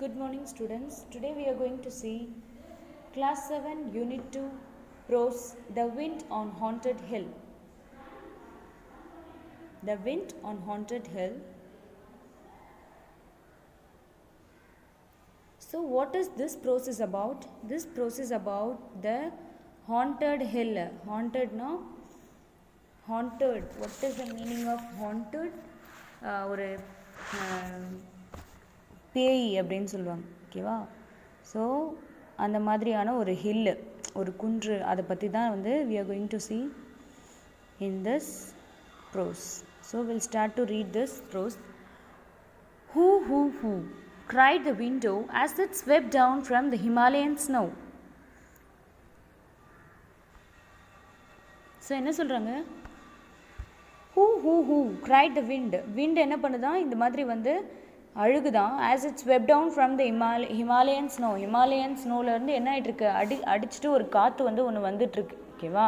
Good morning students. Today we are going to see class 7 unit 2 prose The Wind on Haunted Hill. The Wind on Haunted Hill. So what is this prose is about? This prose is about the haunted hill. Haunted no? Haunted. What is the meaning of haunted? ஒரு பேய் அப்படின்னு சொல்லுவாங்க ஓகேவா. So அந்த மாதிரியான ஒரு hill ஒரு குன்று அதை பற்றி தான் வந்து we are going to see in this prose. So we'll start to read this prose. Who cried the window as it swept down from the Himalayan snow. So என்ன சொல்கிறாங்க, who cried the wind என்ன பண்ணுதான் இந்த மாதிரி வந்து அழுகுதான். as it swept down from the Himalayan snowலேருந்து என்ன ஆகிட்டுருக்கு அடிச்சுட்டு ஒரு காற்று வந்து ஒன்று வந்துட்டுருக்கு ஓகேவா.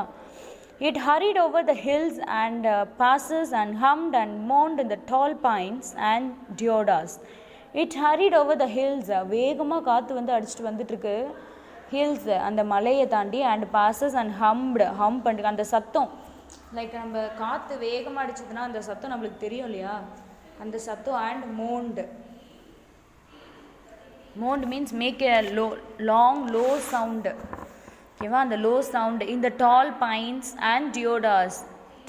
it hurried over the hills and passes and hummed and moaned in the tall pines and deodas. it hurried over the hills, வேகமாக காற்று வந்து அடிச்சுட்டு வந்துட்டுருக்கு ஹில்ஸ் அந்த மலையை தாண்டி, and passes and hum பண்ணிட்டு அந்த சத்தம் லைக் நம்ம காற்று வேகமாக அடிச்சதுன்னா அந்த சத்தம் நம்மளுக்கு தெரியும் இல்லையா, அந்த சத்தம். and moaned means make a long low sound ஓகேவா. அந்த low sound in the tall pines and deodas.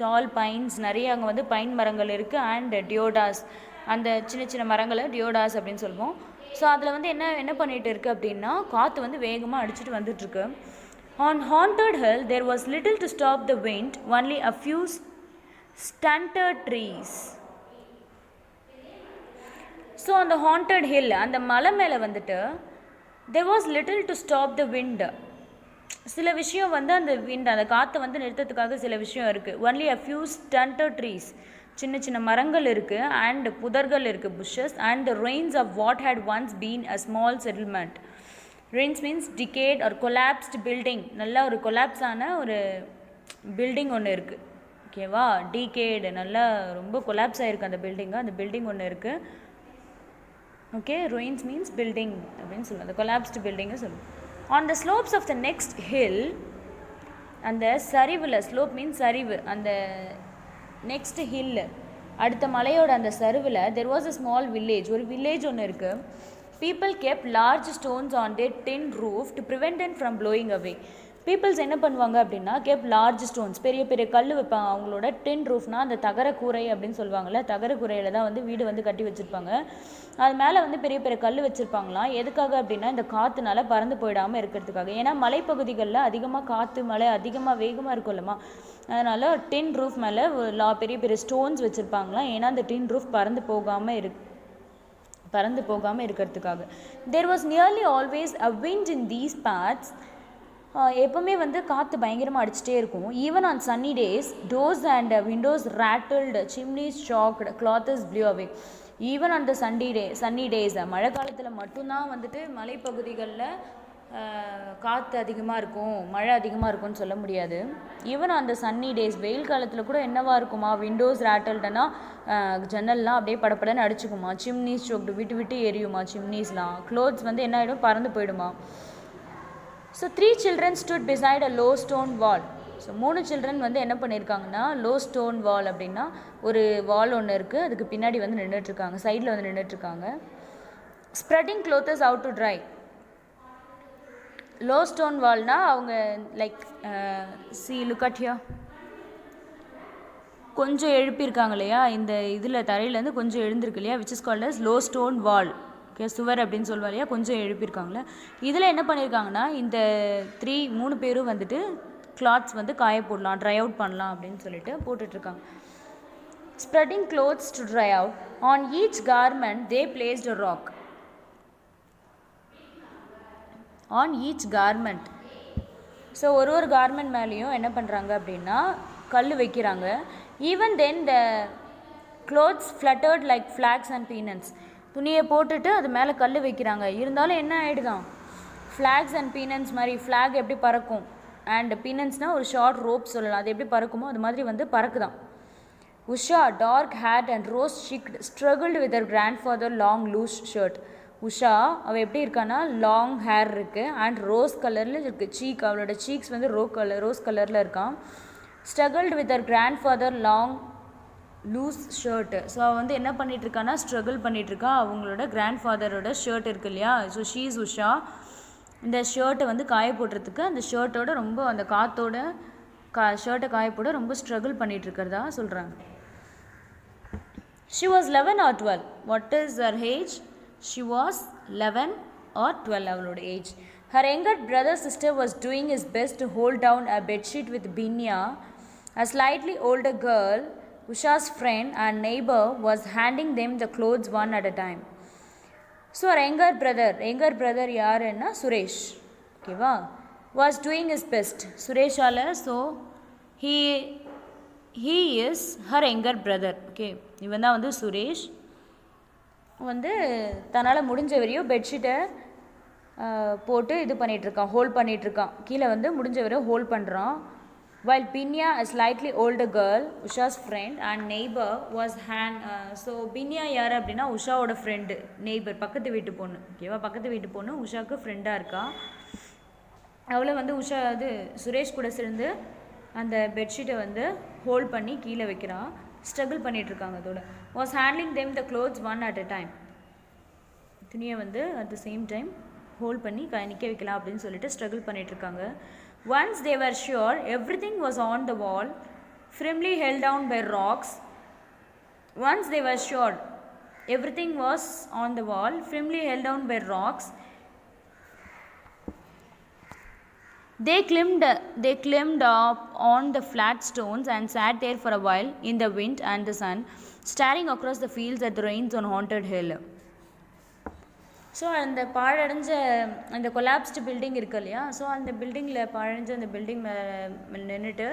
tall pines நிறைய அங்கே வந்து பைன் மரங்கள் இருக்குது, and deodas அந்த சின்ன சின்ன மரங்களை deodas அப்படின்னு சொல்லுவோம். ஸோ அதில் வந்து என்ன பண்ணிகிட்டு இருக்குது அப்படின்னா காற்று வந்து வேகமாக அடிச்சுட்டு வந்துட்டுருக்கு. on haunted hill there was little to stop the wind, only a few stunted trees. So அந்த ஹாண்டட் ஹில் அந்த மலை மேலே வந்துட்டு there was little to stop the wind. சில விஷயம் வந்து அந்த விண்ட் அந்த காற்றை வந்து நிறுத்தத்துக்காக சில விஷயம் இருக்குது. only a few stunted trees சின்ன சின்ன மரங்கள் இருக்குது, and புதர்கள் இருக்குது bushes, and the ruins of what had once been a small settlement. ruins means decayed or collapsed building. நல்லா ஒரு கொலாப்ஸ் ஆன ஒரு பில்டிங் ஒன்று இருக்குது ஓகேவா. decayed நல்லா ரொம்ப கொலாப்ஸ் ஆகிருக்கு அந்த பில்டிங்கு, அந்த பில்டிங் ஒன்று இருக்குது ஓகே. ruins means building அப்படின்னு சொல்லுவோம், அந்த collapsed பில்டிங்கை சொல்லுவோம். on the slopes of the next hill, அந்த சரிவில் ஸ்லோப் மீன்ஸ் சரிவு, அந்த நெக்ஸ்ட் ஹில் அடுத்த மலையோட அந்த சரிவில் there was a small village, ஒரு வில்லேஜ் ஒன்று இருக்குது. people kept large stones on their tin roof to prevent them from blowing away. Peoples என்ன பண்ணுவாங்க அப்படின்னா kept large stones பெரிய பெரிய கல் வைப்பாங்க. அவங்களோட டின் ரூஃப்னால் அந்த தகர கூரை அப்படின்னு சொல்லுவாங்கள்ல, தகர கூரையில் தான் வந்து வீடு வந்து கட்டி வச்சுருப்பாங்க. அது மேலே வந்து பெரிய பெரிய கல் வச்சுருப்பாங்களாம். எதுக்காக அப்படின்னா இந்த காற்றுனால பறந்து போயிடாமல் இருக்கிறதுக்காக. ஏன்னா மலைப்பகுதிகளில் அதிகமாக காற்று மழை அதிகமாக வேகமாக இருக்கும்லம்மா, அதனால் டின் ரூஃப் மேலே பெரிய பெரிய ஸ்டோன்ஸ் வச்சுருப்பாங்களாம். ஏன்னா அந்த டின் ரூஃப் பறந்து போகாமல் இருக்கிறதுக்காக. there was nearly always a wind in these parts. எப்போவுமே வந்து காற்று பயங்கரமாக அடிச்சுட்டே இருக்கும். Even on sunny days doors and windows rattled, chimneys shocked, clothes blew away. Even அந்த சன்னி டேஸ் மழை காலத்தில் மட்டும்தான் வந்துட்டு மலைப்பகுதிகளில் காற்று அதிகமாக இருக்கும் மழை அதிகமாக இருக்கும்னு சொல்ல முடியாது. ஈவன் அந்த சன்னி டேஸ் வெயில் காலத்தில் கூட என்னவா இருக்குமா, விண்டோஸ் ரேட்டல்டுனா ஜன்னல்லாம் அப்படியே படப்படன்னு அடிச்சுக்குமா, சிம்னிஸ் சோக்டு விட்டு எரியுமா சிம்னிஸ்லாம், க்ளோத்ஸ் வந்து என்ன ஆகிடும் பறந்து போயிடுமா. So 3 children stood beside a low stone wall. So 3 children வந்து என்ன பண்ணியிருக்காங்கன்னா லோ ஸ்டோன் வால் அப்படின்னா ஒரு வால் ஒன்று இருக்குது, அதுக்கு பின்னாடி வந்து நின்றுட்டுருக்காங்க, சைடில் வந்து நின்றுட்டுருக்காங்க. Spreading clothes out to dry. Low stone வால்னால் அவங்க லைக் லுக் அட் ஹியர் கொஞ்சம் எழுப்பியிருக்காங்க இல்லையா, இந்த இதில் தரையிலேருந்து கொஞ்சம் எழுந்திருக்கு இல்லையா, which is called as low stone wall okay. சுவர் அப்படின்னு சொல்லுவா இல்லையா, கொஞ்சம் எழுப்பியிருக்காங்களே. இதில் என்ன பண்ணியிருக்காங்கன்னா இந்த 3 பேரும் வந்துட்டு கிளாத்ஸ் வந்து காய போடலாம், ட்ரை அவுட் பண்ணலாம் அப்படின்னு சொல்லிட்டு போட்டுட்ருக்காங்க. Spreading clothes to dry out, on each garment they placed a rock. on each garment. So ஒரு கார்மெண்ட் மேலேயும் என்ன பண்ணுறாங்க அப்படின்னா கல் வைக்கிறாங்க. Even then the clothes fluttered like flags and peanuts. துணியை போட்டுட்டு அது மேலே கல் வைக்கிறாங்க. இருந்தாலும் என்ன ஆகிடுதான் ஃப்ளாக்ஸ் அண்ட் பீனன்ஸ் மாதிரி, ஃப்ளாக் எப்படி பறக்கும் அண்ட் பீனன்ஸ்னால் ஒரு ஷார்ட் ரோப் சொல்லலாம், அது எப்படி பறக்குமோ அது மாதிரி வந்து பறக்குதான். Usha, dark hat and rose-cheeked, struggled with her grandfather's long loose shirt. Usha அவள் எப்படி இருக்கான்னா லாங் ஹேர் இருக்குது அண்ட் ரோஸ் கலரில் இருக்குது சீக் அவளோட சீக்ஸ் வந்து ரோஸ் கலரில் இருக்கான். Struggled with her grandfather long loose shirt. So அவள் வந்து என்ன பண்ணிகிட்ருக்கான்னா ஸ்ட்ரகிள் பண்ணிகிட்ருக்கா அவங்களோட கிராண்ட் ஃபாதரோட ஷர்ட் இருக்கு இல்லையா. ஸோ ஷீஸ் உஷா இந்த ஷர்ட்டை வந்து காய போடுறதுக்கு அந்த ஷர்ட்டோட ரொம்ப அந்த காற்றோட ஷர்ட்டை காய போட ரொம்ப ஸ்ட்ரகிள் பண்ணிகிட்ருக்கிறதா சொல்கிறாங்க. She was 11 or 12. What is her age? She was 11 or 12 அவளோட age. Her younger brother sister was doing his best to hold down a bedsheet with Binya. A slightly older girl, Usha's friend and neighbor, was handing them the clothes one at a time. So her younger brother யாருன்னா சுரேஷ். ஓகேவா, was doing his best. சுரேஷால so he is her younger brother. Okay, இவன் தான் வந்து சுரேஷ் வந்து தன்னால் முடிஞ்ச வரையும் பெட்ஷீட்டை போட்டு இது பண்ணிகிட்ருக்கான், ஹோல்ட் பண்ணிகிட்ருக்கான். கீழே வந்து முடிஞ்ச வரையும் ஹோல்ட் பண்ணுறான். while Binya, a slightly older girl, Usha's friend and neighbor, was so Binya யார் அப்படின்னா உஷாவோட ஃப்ரெண்டு, நெய்பர், பக்கத்து வீட்டு பொண்ணு. ஓகேவா, பக்கத்து வீட்டு பொண்ணு உஷாவுக்கு ஃப்ரெண்டாக இருக்கா. அவளை வந்து உஷா அது சுரேஷ் கூட சேர்ந்து அந்த பெட்ஷீட்டை வந்து ஹோல்ட் பண்ணி கீழே வைக்கிறான். ஸ்ட்ரகிள் பண்ணிகிட்ருக்காங்க அதோட. Was handling them the clothes one at a time. துணியை வந்து at the same time hold பண்ணி நிற்க வைக்கலாம் அப்படின்னு சொல்லிட்டு ஸ்ட்ரகிள் பண்ணிகிட்ருக்காங்க. Once they were sure everything was on the wall firmly held down by rocks. Once they were sure everything was on the wall firmly held down by rocks, they climbed up on the flat stones and sat there for a while in the wind and the sun, staring across the fields at the rains on haunted hill. So அந்த பாழடைஞ்ச அந்த collapsed building இருக்கு இல்லையா, so அந்த பில்டிங்கில் பாழடைஞ்ச அந்த building நின்றுட்டு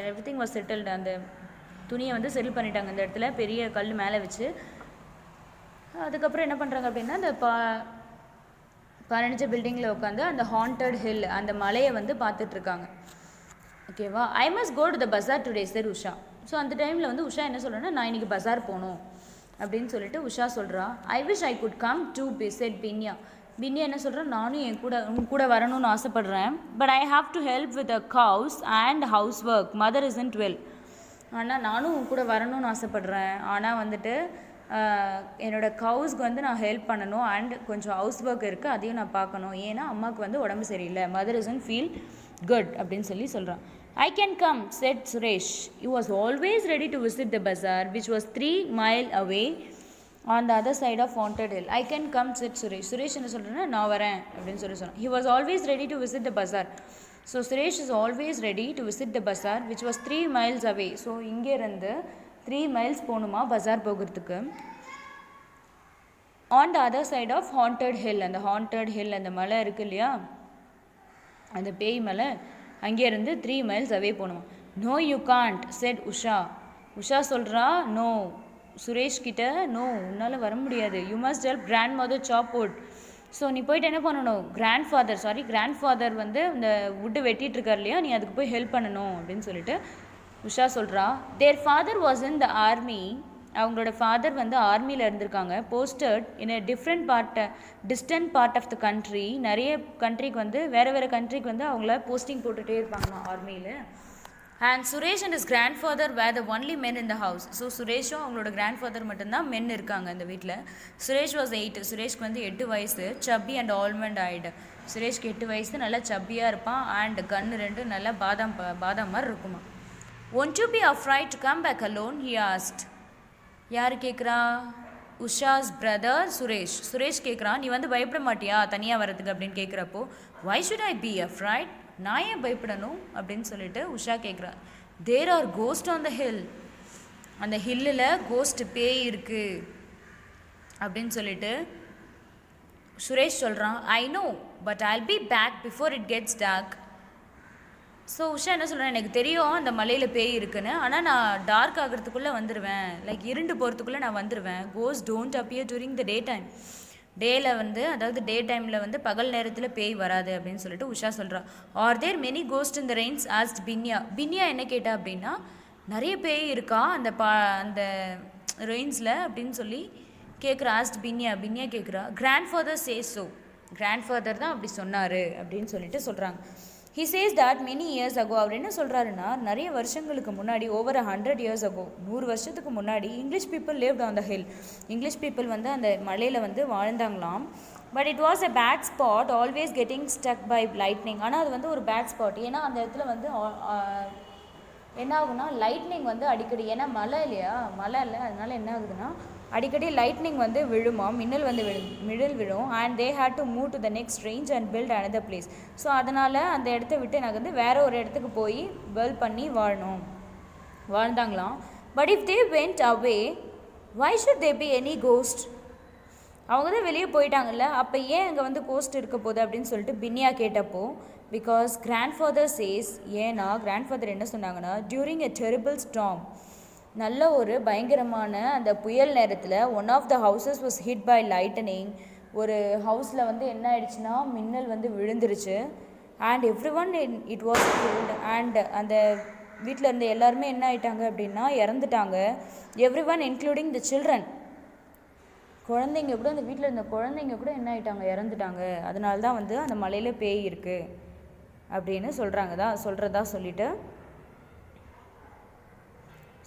everything was settled. அந்த துணியை வந்து செட்டில் பண்ணிட்டாங்க அந்த இடத்துல பெரிய கல் மேலே வச்சு. அதுக்கப்புறம் என்ன பண்ணுறாங்க அப்படின்னா அந்த பாழடைஞ்ச பில்டிங்கில் உட்காந்து அந்த ஹாண்டட் ஹில் அந்த மலையை வந்து பார்த்துட்ருக்காங்க. ஓகேவா, I must go to the bazaar today said Usha. So அந்த டைமில் வந்து உஷா என்ன சொல்கிறேன்னா நான் இன்றைக்கி பஸார் போகணும் அப்படின்னு சொல்லிட்டு உஷா சொல்கிறா. I wish I could come to said Binya. Binya என்ன சொல்கிறா, நானும் உன் கூட வரணும்னு ஆசைப்பட்றேன். But I have to help with a cows and housework. Mother isn't well. ஆனால் நானும் உன் கூட வரணும்னு ஆசைப்பட்றேன், ஆனால் வந்துட்டு என்னோடய கவுஸ்க்கு வந்து நான் ஹெல்ப் பண்ணணும் அண்ட் கொஞ்சம் ஹவுஸ் ஒர்க் இருக்குது அதையும் நான் பார்க்கணும், ஏன்னா அம்மாவுக்கு வந்து உடம்பு சரியில்லை. மதர் இஸ்ன்ட் ஃபீல் குட் அப்படின்னு சொல்கிறான். I can come, said Suresh. He was always ready to visit the bazaar, which was 3 miles away on the other side of Haunted Hill. I can come, said Suresh. Suresh என்ன சொல்கிறேன்னா நான் வரேன் அப்படின்னு சொன்னான். He was always ready to visit the bazaar. So Suresh is always ready to visit the bazaar, which was 3 miles away. So இங்கே இருந்து 3 miles போகணுமா பஜார் போகிறதுக்கு. On the other side of Haunted Hill, அந்த Haunted Hill அந்த மலை இருக்கு இல்லையா, அந்த பேய் மலை, அங்கேருந்து 3 miles அவே போகணுமா. No you can't, said Usha. Usha சொல்கிறா நோ சுரேஷ் கிட்ட, நோ உன்னால் வர முடியாது. You must help grandmother chop wood. So நீ போயிட்டு என்ன பண்ணணும், கிராண்ட் ஃபாதர் வந்து இந்த வுட்டு வெட்டிகிட்ருக்கார் இல்லையா, நீ அதுக்கு போய் ஹெல்ப் பண்ணணும் அப்படின்னு சொல்லிட்டு உஷா சொல்கிறா. Their father was in the army. அவங்களோட ஃபாதர் வந்து ஆர்மியில் இருந்திருக்காங்க. Posted in a distant part of the country. நிறைய கண்ட்ரிக்கு வந்து வேறு கண்ட்ரிக்கு வந்து அவங்கள போஸ்டிங் போட்டுகிட்டே இருப்பாங்களாம் ஆர்மியில். And Suresh and his grandfather were the only men in the house. So சுரேஷும் அவங்களோட கிராண்ட் ஃபாதர் மட்டும்தான் மென் இருக்காங்க இந்த வீட்டில். சுரேஷ் வாஸ் 8. சுரேஷ்க்கு வந்து 8 வயசு. சப்பி அண்ட் ஆல்மண்ட் ஆயிடு. சுரேஷ்க்கு 8 வயசு, நல்லா சப்பியாக இருப்பான். அண்ட் கன்று 2 நல்லா பாதாம் மாதிரி இருக்குமா. Won't you be afraid to come back alone, he asked. யார் கேட்குறா, உஷாஸ் பிரதர் சுரேஷ் கேட்குறான், நீ வந்து பயப்பட மாட்டியா தனியாக வரதுக்கு அப்படின்னு கேட்குறப்போ, why should I be afraid, நான் ஏன் பயப்படணும் அப்படின்னு சொல்லிட்டு உஷா கேட்குறா. There are ghost on the hill. அந்த ஹில்லில் கோஸ்ட் பேய் இருக்குது அப்படின்னு சொல்லிட்டு சுரேஷ் சொல்கிறான். I know but I'll be back before it gets dark. So Usha என்ன சொல்கிறேன், எனக்கு தெரியும் அந்த மலையில் பேய் இருக்குன்னு, ஆனால் நான் டார்க் ஆகிறதுக்குள்ளே வந்துடுவேன், லைக் இருண்டு போகிறதுக்குள்ளே நான் வந்துடுவேன். கோஸ் don't appear during the day time. டேயில் வந்து அதாவது டே டைமில் வந்து பகல் நேரத்தில் பேய் வராது அப்படின்னு சொல்லிட்டு உஷா சொல்கிறா. ஆர் தேர் மெனி கோஸ்ட் in the ruins asked Binya என்ன கேட்டா அப்படின்னா, நிறைய பேய் இருக்கா அந்த ரெயின்ஸில் அப்படின்னு சொல்லி கேட்குறா ஆஸ்ட் பின்யா கேட்குறா கிராண்ட்ஃபாதர் சேஸ் ஸோ கிராண்ட்ஃபாதர் தான் அப்படி சொன்னார் அப்படின்னு சொல்லிட்டு சொல்கிறாங்க. He says that many years ago, அவர் என்ன சொல்கிறாருன்னா நிறைய வருஷங்களுக்கு முன்னாடி ஓவர் 100 years அகோ 100 வருஷத்துக்கு முன்னாடி English people lived on the hill. English people வந்து அந்த மலையில் வந்து வாழ்ந்தாங்களாம். But it was a bad spot always getting stuck by lightning. ஆனால் அது வந்து ஒரு பேட் ஸ்பாட், ஏன்னா அந்த இடத்துல வந்து என்ன ஆகுனா லைட்னிங் வந்து அடிக்கடி, ஏன்னா மழை இல்லையா, மழை இல்லை, அதனால என்ன ஆகுதுன்னா அடிக்கடி லைட்னிங் வந்து விழுமா, மின்னல் வந்து விழும். And they had to move to the next range and build another place. So அதனால் அந்த இடத்த விட்டு எனக்கு வந்து வேறு ஒரு இடத்துக்கு போய் பில்ட் பண்ணி வாழ்ந்தாங்களாம். But if they went away why should they be any ghost? அவங்க தான் வெளியே போயிட்டாங்கல்ல, அப்போ ஏன் அங்கே வந்து கோஸ்ட் இருக்க போகுது அப்படின்னு சொல்லிட்டு பின்யா கேட்டப்போ, பிகாஸ் கிராண்ட்ஃபாதர் சேஸ், ஏன்னா கிராண்ட்ஃபாதர் என்ன சொன்னாங்கன்னா டியூரிங் எ டெரிபிள் ஸ்டார்ம், நல்ல ஒரு பயங்கரமான அந்த புயல் நேரத்தில் one of the houses was hit by lightning. ஒரு ஹவுஸில் வந்து என்ன ஆயிடுச்சுன்னா மின்னல் வந்து விழுந்துருச்சு. And every one it was killed. அண்ட் அந்த வீட்டில் இருந்த எல்லாருமே என்ன ஆயிட்டாங்க அப்படின்னா இறந்துட்டாங்க. Every one including the children, குழந்தைங்க கூட, அந்த வீட்டில் இருந்த குழந்தைங்க கூட என்ன ஆயிட்டாங்க, இறந்துட்டாங்க. அதனால தான் வந்து அந்த மலையில் பேய் இருக்குது அப்படின்னு சொல்கிறதா சொல்லிட்டு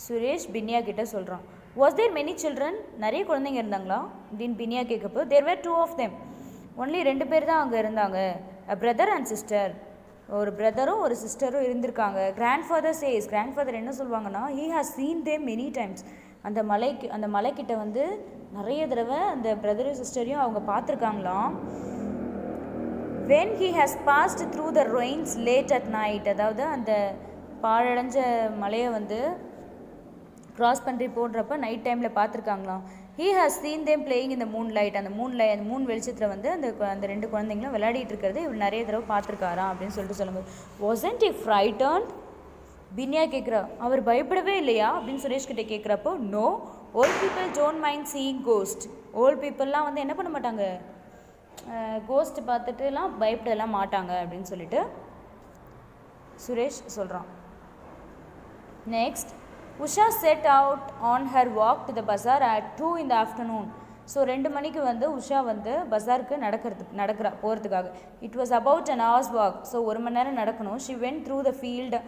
சுரேஷ் பின்யா கிட்ட சொல்கிறான். Was there many children? நிறைய குழந்தைங்க இருந்தாங்களா அப்படின்னு பின்யா கேட்கப்போ, there were 2 of them, only 2 பேர் தான் அங்கே இருந்தாங்க. அ பிரதர் அண்ட் சிஸ்டர், ஒரு பிரதரும் ஒரு சிஸ்டரும் இருந்திருக்காங்க. கிராண்ட்ஃபாதர் சேஸ், கிராண்ட்ஃபாதர் என்ன சொல்லுவாங்கன்னா he has seen them many times, அந்த மலைக்கிட்ட வந்து நிறைய தடவை அந்த பிரதரும் சிஸ்டரையும் அவங்க பார்த்துருக்காங்களாம். When he has passed through the ruins late at night, அதாவது அந்த பாழடைஞ்ச மலையை வந்து க்ராஸ் பண்ணி போடுறப்ப நைட் டைமில் பார்த்துருக்காங்களாம். He has seen them playing இந்த மூன் லைட், அந்த மூன் வெளிச்சத்தில் வந்து அந்த 2 குழந்தைங்களும் விளையாடிட்டு இருக்கிறது இவர் நிறைய தடவை பார்த்துருக்காராம் அப்படின்னு சொல்லிட்டு சொல்லும்போது, வாசன்ட் இ ஃப்ரைட்டன்ட்? பின்யா கேட்குறா, அவர் பயப்படவே இல்லையா அப்படின்னு சுரேஷ் கிட்டே கேட்குறப்போ, no, old people don't mind seeing ghost. ஓல்ட் பீப்புளெலாம் வந்து என்ன பண்ண மாட்டாங்க, கோஸ்ட் பார்த்துட்டுலாம் பயப்படலாம் மாட்டாங்க அப்படின்னு சொல்லிட்டு சுரேஷ் சொல்கிறான். Next, Usha set out on her walk to the bazaar at 2 in the afternoon. So 2 மணிக்கு வந்து உஷா வந்து பஸாருக்கு போகிறதுக்காக. It was about an hour's walk. So 1 மணி நேரம் நடக்கணும். She vent through the field.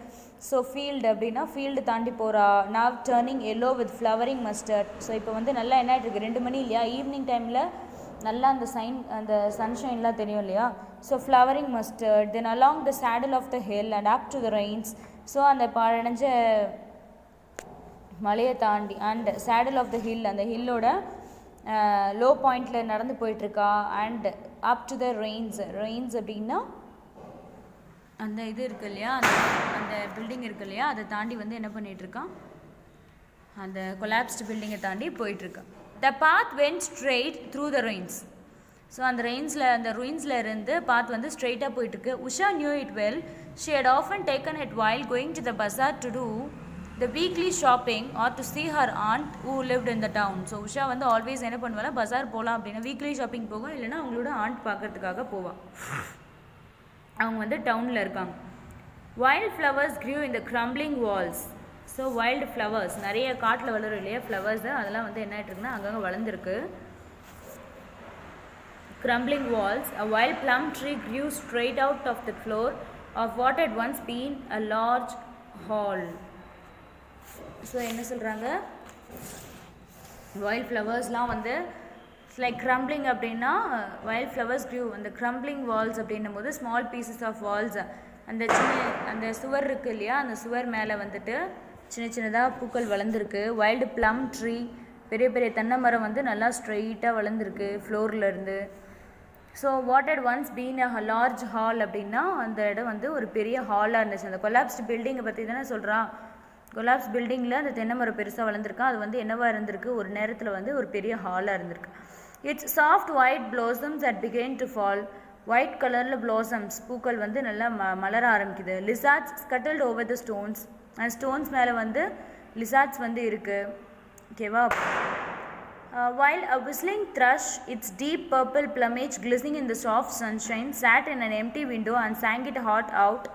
So field அப்படின்னா ஃபீல்டு தாண்டி போகிறா. Now turning yellow with flowering mustard. So இப்போ வந்து நல்லா என்ன ஆகிட்டு இருக்கு, 2 மணி இல்லையா, ஈவினிங் டைமில் நல்லா அந்த சன்ஷைன்லாம் தெரியும் இல்லையா. So flowering mustard, then along the saddle of the hill and up to the ruins. So அந்த பாழடைஞ்ச மலையை தாண்டி and saddle of the hill, அந்த ஹில்லோட லோ பாயிண்டில் நடந்து போயிட்டுருக்கா. And up to the ruins அப்படின்னா அந்த இது இருக்கு இல்லையா, அந்த பில்டிங் இருக்கு இல்லையா, அதை தாண்டி வந்து என்ன பண்ணிகிட்ருக்கான், அந்த கொலாப்ஸ்டு பில்டிங்கை தாண்டி போயிட்டுருக்கான். The path went straight through the ruins. So அந்த ruinsல இருந்து பாத் வந்து ஸ்ட்ரெயிட்டாக போயிட்டுருக்கு. Usha knew it well. She had often taken it while going to the bazaar to do the weekly shopping or to see her aunt who lived in the town. So Usha வந்து always என்ன பண்ணுவாள், பஸார் போகலாம் அப்படின்னா weekly shopping போகும், இல்லைன்னா அவங்களோட and பார்க்கறதுக்காக போவாள். அவங்க வந்து டவுனில் இருக்காங்க. Wild flowers grew in the crumbling walls. So wild flowers நிறைய காட்டில் வளரும் இல்லையா ஃப்ளவர்ஸு, அதெல்லாம் வந்து என்ன ஆகிட்டுருக்குன்னா அங்கங்கே வளர்ந்துருக்கு. crumbling walls, a wild plum tree grew straight out of the floor of what had once been a large hall. So என்ன சொல்கிறாங்க, வைல்ட் ஃப்ளவர்ஸ்லாம் வந்து லைக் க்ரம்பிளிங் அப்படின்னா வைல்ட் ஃப்ளவர்ஸ் க்ரூ. அந்த க்ரம்பிளிங் வால்ஸ் அப்படின்னும் போது ஸ்மால் பீசஸ் ஆஃப் வால்ஸ், அந்த சுவர் இருக்குது இல்லையா, அந்த சுவர் மேலே வந்துட்டு சின்னதாக பூக்கள் வளர்ந்துருக்கு. வைல்டு ப்ளம் ட்ரீ, பெரிய பெரிய தென்னை மரம் வந்து நல்லா ஸ்ட்ரெயிட்டாக வளர்ந்துருக்கு ஃப்ளோர்லேருந்து. So what had once been a large hall அப்படின்னா அந்த இடம் வந்து ஒரு பெரிய ஹாலாக இருந்துச்சு. அந்த கொலாப்ஸ்டு பில்டிங்கை பற்றி தானே சொல்கிறான். கொலாப்ஸ் பில்டிங்கில் அந்த தென்னை மரம் பெருசாக வளர்ந்துருக்கா, அது வந்து என்னவாக இருந்திருக்கு, ஒரு நேரத்தில் வந்து ஒரு பெரிய ஹாலாக இருந்திருக்கு. It's soft white blossoms that began to fall. White கலரில் blossoms, பூக்கள் வந்து நல்லா மலர ஆரம்பிக்குது. lizards scuttled over the stones. அந்த ஸ்டோன்ஸ் மேலே வந்து lizards வந்து இருக்குது. ஓகேவா. While a whistling thrush, its deep purple plumage glistening in the soft sunshine, sat in an empty window and sang it hot out.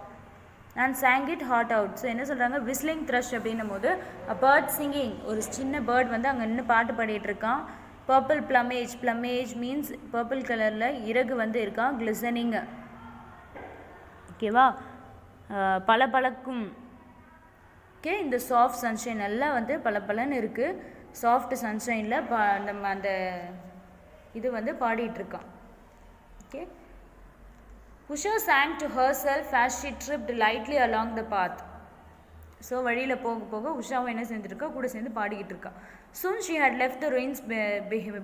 So என்ன சொல்கிறாங்க, whistling த்ரஷ் அப்படின்னும் போது பேர்ட் சிங்கிங், ஒரு சின்ன பேர்ட் வந்து அங்கே நின்று பாட்டு பாடிட்டு இருக்கான். Purple plumage. Plumage means purple கலரில் இறகு வந்து இருக்கா, கிளிசனிங். ஓகேவா, பளபளக்கும். ஓகே, இந்த சாஃப்ட் சன்ஷைன் எல்லாம் வந்து பளபளன்னு இருக்குது. சாஃப்ட் சன்ஷைனில் அந்த இது வந்து பாடிட்டுருக்கான். Okay, Usha sang to herself as she tripped lightly along the path. So வழியில் போக போக உஷாவை என்ன செஞ்சுருக்கா, கூட சேர்ந்து பாடிக்கிட்டு இருக்கா. Soon she had left the ruins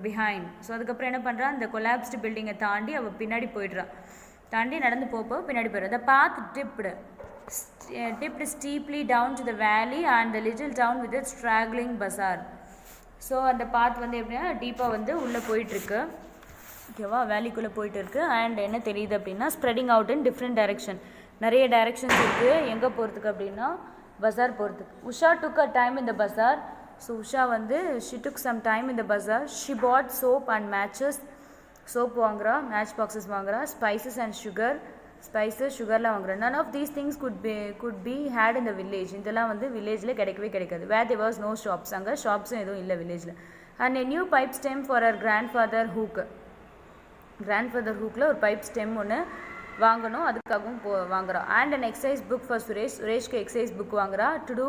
behind. So அதுக்கப்புறம் என்ன பண்ணுறா, அந்த கொலாப்ஸ்டு பில்டிங்கை தாண்டி அவள் பின்னாடி போயிடுறா. தாண்டி நடந்து போக பின்னாடி போயிடுறா. The path dipped steeply down to the valley and the little town with its straggling bazaar. So அந்த பாத் வந்து எப்படின்னா டீப்பாக வந்து உள்ளே போயிட்டுருக்கு. ஓகேவா, வேலிக்குள்ளே போயிட்டு இருக்கு. அண்ட் என்ன தெரியுது அப்படின்னா, spreading out in different direction. நிறைய டைரெக்ஷன்ஸ் இருக்குது எங்கே போகிறதுக்கு அப்படின்னா, பஸார் போகிறதுக்கு. உஷா டுக் அ டைம் இந்த பஸார். ஸோ உஷா வந்து ஷி டுக் சம் டைம் இந்த bazaar. She bought soap and matches. Soap வாங்குறா, மேட்ச் பாக்ஸஸ் வாங்குறா. Spices and sugar. ஸ்பைசஸ் சுகர்லாம் வாங்குறேன். None of these things could be had in the village. இதெல்லாம் வந்து வில்லேஜில் கிடைக்கவே கிடைக்காது. Where there was no shops. அங்கே ஷாப்ஸும் எதுவும் இல்லை வில்லேஜில். And a new pipe stem for our grandfather hook. Grandfather ஹூக்கில் ஒரு பைப் ஸ்டெம் ஒன்று வாங்கணும், அதுக்காகவும் வாங்குறா. And an exercise book for Suresh. சுரேஷ்க்கு exercise book வாங்குறா. To do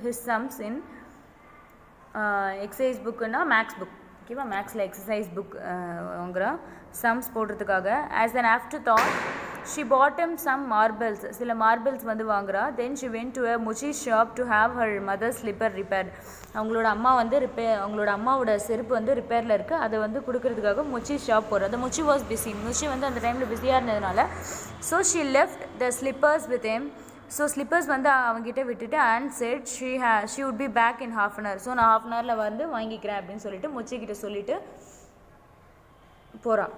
his sums in exercise புக்குன்னா மேக்ஸ் புக். ஓகேவா, மேக்ஸில் எக்ஸசைஸ் புக் வாங்குறா சம்ஸ் போடுறதுக்காக. As an afterthought she bought him some marbles. சில மார்பிள்ஸ் வந்து வாங்குறா. then she went to a muchi shop to have her mother's slipper repaired. அவங்களோட அம்மா வந்து அவங்களோட அம்மாவோட செருப்பு வந்து ரிப்பேரில் இருக்குது, அதை வந்து கொடுக்கறதுக்காக முச்சி ஷாப் போகிறோம். அந்த முச்சி வாஸ் பிஸி. முச்சி வந்து அந்த டைமில் பிஸியாக இருந்ததுனால so she left the slippers with him. So slippers வந்து அவங்ககிட்ட விட்டுட்டு and set she would be back in half an hour. So நான் half an hourல வந்து வாங்கிக்கிறேன் அப்படின்னு சொல்லிட்டு முச்சிக்கிட்ட சொல்லிட்டு போகிறான்.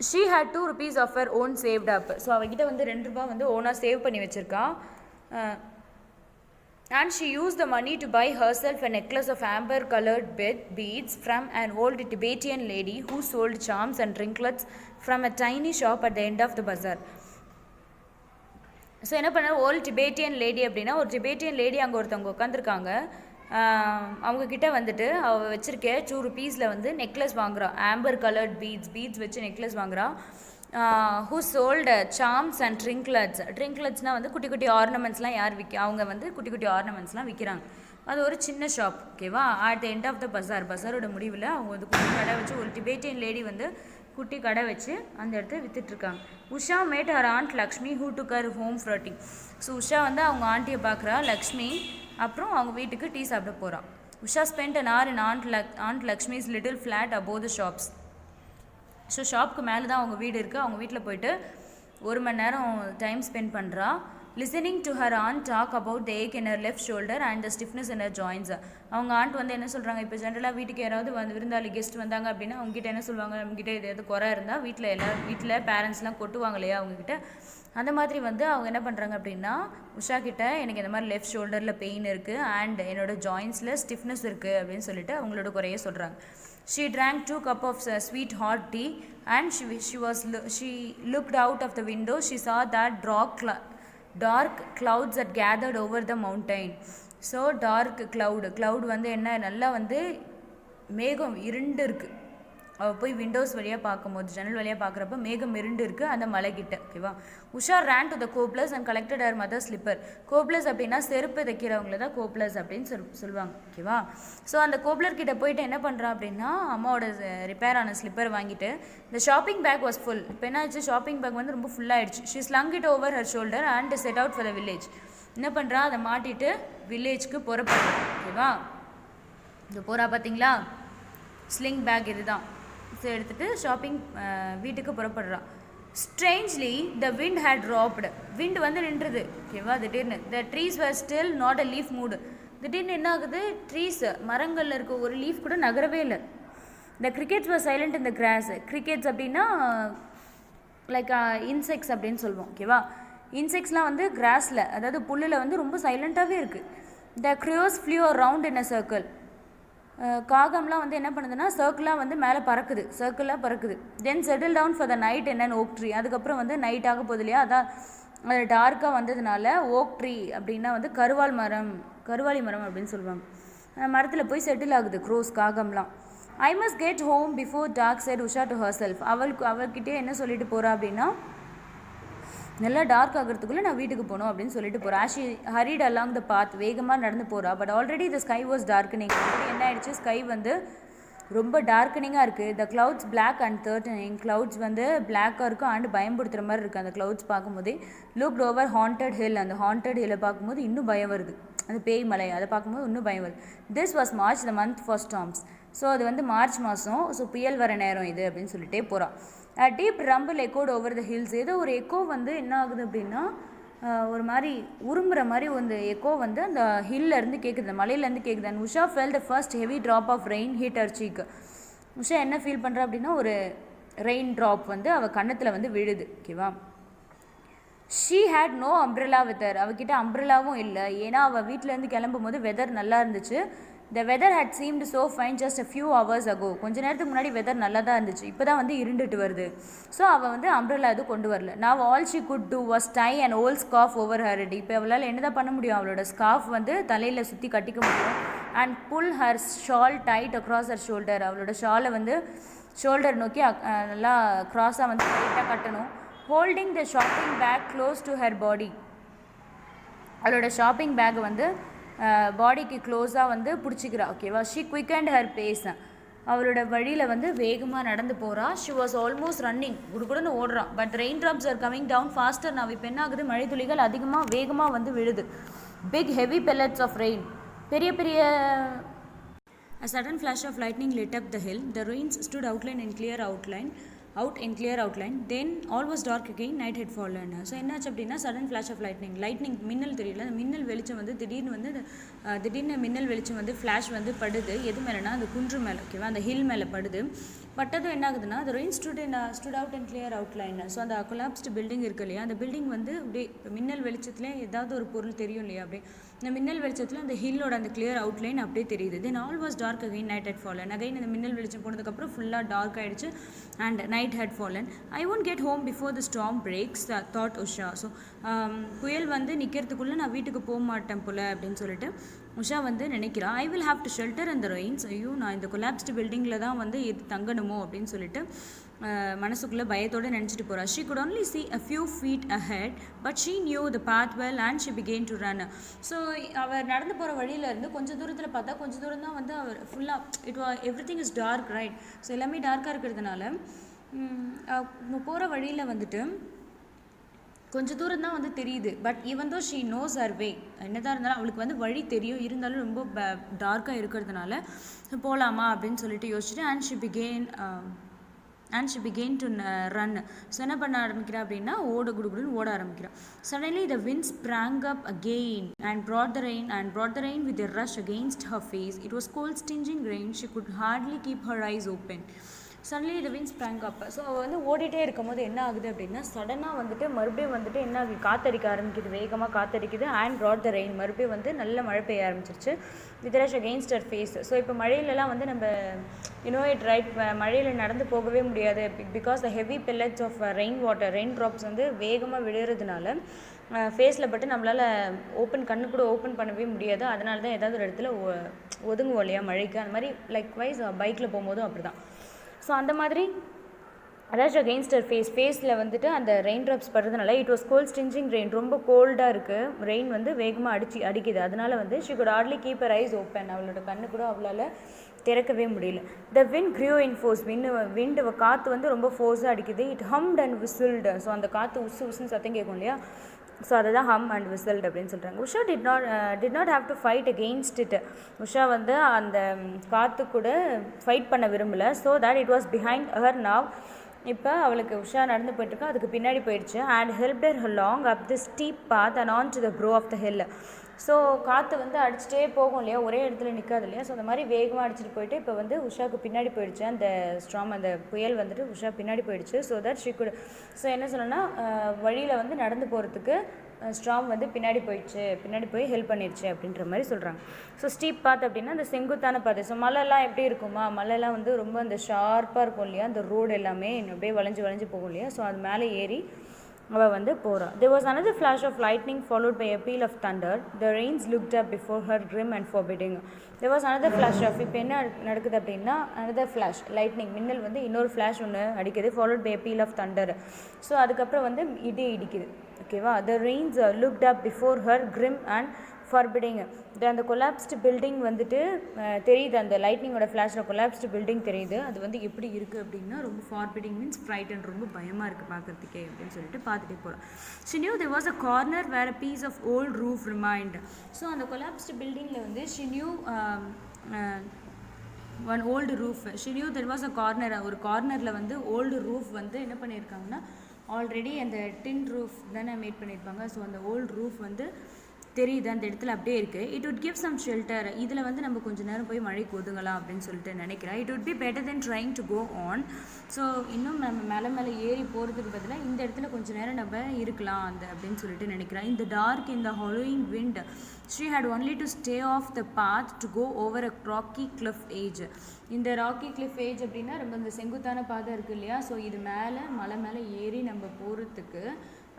She had 2 rupees of her own saved up. So அவகிட்ட வந்து 2 ரூபாய் வந்து ஓனாக சேவ் பண்ணி வச்சுருக்கா. And she used the money to buy herself a necklace of amber colored beads from an old Tibetan lady who sold charms and trinklets from a tiny shop at the end of the bazaar. So என்ன பண்ண, old Tibetan lady அப்படின்னா ஒரு Tibetan lady அங்கே ஒருத்தவங்க உட்காந்துருக்காங்க. அவங்கக்கிட்ட வந்துட்டு அவள் வச்சுருக்க 2 rupeesல வந்து நெக்லஸ் வாங்குறா. ஆம்பர் கலர்ட் பீட்ஸ் வச்சு நெக்லஸ் வாங்குறா. ஹூ சோல்டு சார்ம்ஸ் அண்ட் ட்ரிங்க்லெட்ஸ்னால் வந்து குட்டி குட்டி ஆர்னமெண்ட்ஸ்லாம் யார் அவங்க வந்து குட்டி குட்டி ஆர்னமெண்ட்ஸ்லாம் விற்கிறாங்க. அது ஒரு சின்ன ஷாப். ஓகேவா, at the end of the பஸாரோட முடிவில் அவங்க வந்து குட்டி கடை வச்சு ஒரு டிபேட்டியன் லேடி வந்து குட்டி கடை வச்சு அந்த இடத்த விற்றுட்ருக்காங்க. Usha met her aunt Lakshmi who took her home fretting. ஸோ உஷா வந்து அவங்க ஆண்டியை பார்க்குறா, லக்ஷ்மி. அப்புறம் அவங்க வீட்டுக்கு டீ சாப்பிட போகிறான். Usha spend an hour in aunt Lakshmi's little flat above the shops. So ஷாப்புக்கு மேலே தான் அவங்க வீடு இருக்குது. அவங்க வீட்டில் போயிட்டு 1 மணி நேரம் டைம் ஸ்பெண்ட் பண்ணுறா. Listening to her aunt talk about the ache in her left shoulder and the stiffness in her joints. அவங்க ஆண்ட் வந்து என்ன சொல்கிறாங்க, இப்போ ஜென்ரலாக வீட்டுக்கு யாராவது வந்து விருந்தாளி கெஸ்ட் வந்தாங்க அப்படின்னா அவங்ககிட்ட என்ன சொல்லுவாங்க, நம்மகிட்ட எதாவது குறை இருந்தால் வீட்டில் பேரண்ட்ஸ்லாம் கொட்டுவாங்க இல்லையா அவங்கக்கிட்ட. அந்த மாதிரி வந்து அவங்க என்ன பண்ணுறாங்க அப்படின்னா, உஷா கிட்ட எனக்கு இந்த மாதிரி லெஃப்ட் ஷோல்டரில் பெயின் இருக்குது அண்ட் என்னோடய ஜாயின்ஸில் ஸ்டிஃப்னஸ் இருக்குது அப்படின்னு சொல்லிட்டு அவங்களோட குறைய சொல்கிறாங்க. She drank 2 cups of sweet hot tea and she looked out of the window. She saw that dark clouds had gathered over the mountain. So dark cloud வந்து என்ன, நல்லா வந்து மேகம் இருண்டு இருக்குது. அவள் போய் விண்டோஸ் வழியாக பார்க்கும்போது, ஜன்னல் வழியாக பார்க்குறப்ப மேகம் இருண்டு இருக்குது அந்த மலைக்கிட்ட. ஓகேவா, Usha ran to the cobblers and collected her mother slipper. Cobblers அப்படின்னா செருப்பு தைக்கிறவங்கள தான் கோப்லஸ் அப்படின்னு சொல்லுவாங்க. ஓகேவா, ஸோ அந்த கோப்லர்கிட்ட போயிட்டு என்ன பண்ணுறா அப்படின்னா, அம்மாவோட ரிப்பேர் ஆன ஸ்லிப்பர் வாங்கிட்டு இந்த ஷாப்பிங் பேக் வாஸ் ஃபுல். இப்போ என்ன ஆச்சு, ஷாப்பிங் பேக் வந்து ரொம்ப ஃபுல்லாகிடுச்சு. She slung it over her shoulder and set out for the village. என்ன பண்ணுறா, அதை மாட்டிட்டு வில்லேஜ்க்கு புறப்படுறா. ஓகேவா, இது போகிறா பார்த்தீங்களா, ஸ்லிங் பேக் இதுதான். ஸோ எடுத்துகிட்டு ஷாப்பிங் வீட்டுக்கு புறப்படுறா. Strangely the wind had dropped. Wind வந்து நின்றுது. ஓகேவா, திடீர்னு the trees were still not a leaf moved. திடீர்னு என்ன ஆகுது, ட்ரீஸ் மரங்களில் இருக்க ஒரு லீஃப் கூட நகரவே இல்லை. த கிரிக்கெட்ஸ் வர் சைலண்ட் இன் த கிராஸ். கிரிக்கெட்ஸ் அப்படின்னா லைக் இன்செக்ட்ஸ் அப்படின்னு சொல்லுவோம். ஓகேவா, இன்செக்ட்ஸ்லாம் வந்து கிராஸில், அதாவது புல்லில் வந்து ரொம்ப சைலண்ட்டாகவே இருக்குது. The crows flew around in a circle. காகம்லாம் வந்து என்ன பண்ணுதுன்னா சர்க்கிளாக வந்து மேலே பறக்குது, சர்க்கிளாக பறக்குது. Then settle down for the night என்னென்னு ஓக் ட்ரீ. அதுக்கப்புறம் வந்து நைட் ஆக போகுது இல்லையா, அதான் அது டார்க்காக வந்ததுனால ஓக் ட்ரீ அப்படின்னா வந்து கருவாளி மரம் அப்படின்னு சொல்லுவாங்க. மரத்தில் போய் செட்டில் ஆகுது க்ரோஸ், காகம்லாம். I must get home before dark said Usha to herself. அவள்கிட்டே என்ன சொல்லிட்டு போகிறா அப்படின்னா, நல்லா டார்க் ஆகிறதுக்குள்ளே நான் வீட்டுக்கு போகணும் அப்படின்னு சொல்லிட்டு போகிறா. ஆஷி ஹரிட் அலாங் த பாத், வேகமாக நடந்து போகிறா. But already the sky was darkening. Already என்ன ஆயிடுச்சு, ஸ்கை வந்து ரொம்ப டார்க்கனிங்காக இருக்குது. த க்ளவுட்ஸ் பிளாக் அண்ட் தர்ட்டனிங், க்ளவுட்ஸ் வந்து பிளாக்காக இருக்கும் அண்ட் பயன்படுத்துகிற மாதிரி இருக்குது அந்த க்ளவுட்ஸ் பார்க்கும்போதே. லுக் ஓவர் ஹாண்டட் ஹில், அந்த ஹாண்டட் ஹில்லை பார்க்கும்போது இன்னும் பயம் வருது, அந்த பேய் மலை அதை பார்க்கும்போது இன்னும் பயம் வருது. This was March the month for storms. So அது வந்து மார்ச் மாதம், ஸோ புயல் வர நேரம் இது அப்படின்னு சொல்லிட்டே போகிறான். Deep rumble echoed over the hills. ஏதோ ஒரு எக்கோ வந்து என்ன ஆகுது அப்படின்னா, ஒரு மாதிரி உரும்புற மாதிரி ஒரு எக்கோ வந்து அந்த ஹில்லேருந்து கேட்குது, மலையிலேருந்து கேட்குது. And Usha fell the first heavy drop of rain hit her cheek. Usha என்ன ஃபீல் பண்ணுறா அப்படின்னா, ஒரு ரெயின் ட்ராப் வந்து அவள் கன்னத்தில் வந்து விழுது. ஓகேவா. She had no umbrella with her. அவகிட்ட அம்ப்ரெல்லாவும் இல்லை, ஏன்னா அவள் வீட்டிலேருந்து கிளம்பும் போது வெதர் நல்லா இருந்துச்சு. The weather had seemed so fine just a few hours ago. கொஞ்சம் நேரத்துக்கு முன்னாடி வெதர் நல்லா தான் இருந்துச்சு, இப்போ தான் வந்து இருண்டுட்டு வருது. ஸோ அவள் வந்து அம்ப்ரெல்லா எதுவும் கொண்டு வரல. நான் all she could do was tie and old scarf over her head. இப்போ அவளால் என்ன தான் பண்ண முடியும், அவளோட ஸ்கார்ஃப் வந்து தலையில் சுற்றி கட்டிக்க முடியும். And pull her shawl tight across her shoulder. அவளோட ஷாலை வந்து ஷோல்டர் நோக்கி நல்லா க்ராஸாக வந்து டைட்டாக கட்டணும். Holding the shopping bag close to her body. அவளோட ஷாப்பிங் பேக் வந்து பாடிக்கு க்ளோஸாக வந்து பிடிச்சிக்கிறா. ஓகேவா. She quick and her pace. அவளோட வழியில் வந்து வேகமாக நடந்து போகிறா. ஷி வாஸ் ஆல்மோஸ்ட் ரன்னிங், குடுகுடுன்னு ஓடுறான். But rain drops are coming down faster. நான் இப்போ என்ன ஆகுது, மழை துளிகள் அதிகமாக வேகமாக வந்து விழுது. Big heavy pellets of rain, பெரிய பெரிய. A sudden flash of lightning lit up the hill. The ruins stood out in clear outline. Then all was dark again. Night had fallen. So என்னாச்சு அப்படின்னா, சடன் ஃப்ளாஷ் ஆஃப் லைட்னிங் மின்னல் தெரியல. அந்த மின்னல் வெளிச்சம் வந்து திடீர்னு மின்னல் வெளிச்சம் வந்து ஃப்ளாஷ் வந்து படுது. எது மேலேனா அந்த குன்று மேலே. ஓகேவா. அந்த ஹில் மேலே படுது. பட்டதும் என்ன ஆகுதுன்னா, the ruins stood out in clear outline. So அந்த கொலாப்ஸ்டு பில்டிங் இருக்கு இல்லையா, அந்த பில்டிங் வந்து அப்படியே மின்னல் வெளிச்சத்தில் ஏதாவது ஒரு பொருள் தெரியும் இல்லையா, அப்படியே இந்த மின்னல் வெளிச்சத்தில் அந்த ஹில்லோட அந்த கிளியர் அவுட்லைன் அப்படியே தெரியுது. Then all was dark again. Night had fallen. Again இந்த மின்னல் வெளிச்சம் போனதுக்கப்புறம் ஃபுல்லாக டார்க் ஆகிடுச்சு. And night had fallen. I won't get home before the storm breaks thought Usha. So புயல் வந்து நிற்கிறதுக்குள்ளே நான் வீட்டுக்கு போக மாட்டேன் போல் அப்படின்னு சொல்லிட்டு உஷா வந்து நினைக்கிறா. I will have to shelter இந்த ரெயின்ஸ். ஐயோ, நான் இந்த கொலாப்ஸ்டு பில்டிங்கில் தான் வந்து தங்கணுமோ அப்படின்னு சொல்லிட்டு மனசுக்குள்ளே பயத்தோடு நினச்சிட்டு போகிறா. She good only see a few feet ahead but she knew the path well and she began to run. So அவர் நடந்து போகிற வழியில் இருந்து கொஞ்சம் தூரத்தில் பார்த்தா, கொஞ்சம் தூரம் தான் வந்து அவர் ஃபுல்லாக everything is dark, right. So எல்லாமே டார்க்காக இருக்கிறதுனால போகிற வழியில் வந்துட்டு கொஞ்சம் தூரம் தான் வந்து தெரியுது. But even though she nose her வே, என்னதான் இருந்தாலும் அவளுக்கு வந்து வழி தெரியும், இருந்தாலும் ரொம்ப டார்க்காக இருக்கிறதுனால போகலாமா அப்படின்னு சொல்லிட்டு யோசிச்சுட்டு and she began to run. So என்ன பண்ண ஆரம்பிக்கிறா அப்படின்னா, குடுகுடுன்னு ஓட ஆரம்பிக்கிறா. Suddenly the wind sprang up again and brought the rain with a rush against her face. It was cold stinging rain. She could hardly keep her eyes open. Suddenly the wind sprang up. So அவள் வந்து ஓடிட்டே இருக்கும் போது என்ன ஆகுது அப்படின்னா, சடனாக வந்துட்டு மறுபடியும் வந்துட்டு என்ன ஆகுது, காற்றடிக்க ஆரம்பிக்குது, வேகமாக காற்றடிக்குது. அண்ட் brought the rain, மறுபடியும் வந்து நல்ல மழை பெய்ய ஆரம்பிச்சிருச்சு. With rush against her face. So இப்போ மழையிலலாம் வந்து நம்ம ரைட், மழையில் நடந்து போகவே முடியாது. Because the heavy pellets of rain drops வந்து வேகமாக விழுறதுனால ஃபேஸில் பட்டு நம்மளால் கண்ணு கூட ஓப்பன் பண்ணவே முடியாது. அதனால தான் ஏதாவது ஒரு இடத்துல ஒதுங்குவோம் இல்லையா மழைக்கு. அந்த மாதிரி லைக்வைஸ் பைக்கில் போகும்போதும் அப்படி தான். ஸோ அந்த மாதிரி ரஷ் அகெயின்ஸ்ட் ஹர் ஃபேஸில் வந்துட்டு அந்த ரெயின் ட்ராப்ஸ் படுறதுனால it was cold stinging rain, ரொம்ப கோல்டாக இருக்குது, ரெயின் வந்து வேகமாக அடிக்குது. அதனால வந்து she could hardly keep her eyes open, அவளோட கண்ணு கூட அவளால் திறக்கவே முடியல. The wind grew in force. Wind காற்று வந்து ரொம்ப ஃபோர்ஸாக அடிக்குது. It hummed and whistled. So அந்த காற்று உசுன்னு சத்தம் கேட்கும் இல்லையா, ஸோ அதை தான் ஹம் அண்ட் விசில்டு அப்படின்னு சொல்கிறாங்க. Usha did not have to fight against it. Usha வந்து அந்த காற்று கூட ஃபைட் பண்ண விரும்பலை. So that it was behind her now. இப்போ அவளுக்கு உஷா நடந்து போயிட்டுருக்கா, அதுக்கு பின்னாடி போயிடுச்சு. And helped her long up the steep path and on to the brow of the hill. So காற்று வந்து அடிச்சுட்டே போகும் இல்லையா, ஒரே இடத்துல நிற்காது இல்லையா. ஸோ அந்த மாதிரி வேகமாக அடிச்சுட்டு போயிட்டு இப்போ வந்து உஷாவுக்கு பின்னாடி போயிடுச்சு. அந்த அந்த புயல் வந்துட்டு உஷா பின்னாடி போயிடுச்சு. So that she could. So என்ன சொன்னோன்னா, வழியில் வந்து நடந்து போகிறதுக்கு ஸ்ட்ராம் வந்து பின்னாடி போய் ஹெல்ப் பண்ணிடுச்சு அப்படின்ற மாதிரி சொல்கிறாங்க. ஸோ ஸ்டீப் பாத் அப்படின்னா அந்த செங்குத்தான பாதை. ஸோ மலைலாம் எப்படி இருக்குமா, மலைலாம் வந்து ரொம்ப அந்த ஷார்ப்பாக இருக்கும் இல்லையா, அந்த ரோடு எல்லாமே அப்படியே வளைஞ்சு போகும் இல்லையா. ஸோ அது மேலே ஏறி அவள் வந்து போகிறா. There was another flash of lightning followed by a peal of thunder. The rains looked up before her, grim and forbidding. There was another flash of, இப்போ என்ன நடக்குது அப்படின்னா, another flash lightning, மின்னல் வந்து இன்னொரு ஃப்ளாஷ் ஒன்று அடிக்குது, followed by a peal of thunder. So அதுக்கப்புறம் வந்து இடி இடிக்குது. ஓகேவா? The rains looked up before her, grim and forbidding. அந்த கொலாப்ஸ்டு பில்டிங் வந்துட்டு தெரியுது, அந்த லைட்னிங்கோட ஃப்ளாஷில் கொலாப்ஸ்டு பில்டிங் தெரியுது. அது வந்து எப்படி இருக்குது அப்படின்னா ரொம்ப ஃபார்பிடிங் மீன்ஸ் ஃப்ரைட்டன், ரொம்ப பயமாக இருக்குது பார்க்குறதுக்கே அப்படின்னு சொல்லிட்டு பார்த்துட்டே போகிறோம். She knew there was a corner where a piece of old roof remained. So அந்த கொலாப்ஸ்டு பில்டிங்கில் வந்து she knew one old roof. She knew there was a corner, ஒரு கார்னரில் வந்து ஓல்டு ரூஃப் வந்து என்ன பண்ணியிருக்காங்கன்னா ஆல்ரெடி அந்த டின் ரூஃப் தானே மேட் பண்ணியிருப்பாங்க. ஸோ அந்த ஓல்டு ரூஃப் வந்து தெரியுது, அந்த இடத்துல அப்படியே இருக்குது. It would give some shelter. இதில் வந்து நம்ம கொஞ்சம் நேரம் போய் மழைக்கு ஒதுங்கலாம் அப்படின்னு சொல்லிட்டு நினைக்கிறேன். It would be better than trying to go on. So இன்னும் நம்ம மேலே ஏறி போகிறதுக்கு பதிலாக இந்த இடத்துல கொஞ்சம் நேரம் நம்ம இருக்கலாம் அப்படின்னு சொல்லிட்டு நினைக்கிறேன். In the dark, in the howling wind, she had only to stay off the path to go over a rocky cliff edge. இந்த ராக்கி கிளிஃப் ஏஜ் அப்படின்னா ரொம்ப இந்த செங்குத்தான பாதை இருக்குது இல்லையா? ஸோ இது மலை மேலே ஏறி நம்ம போகிறதுக்கு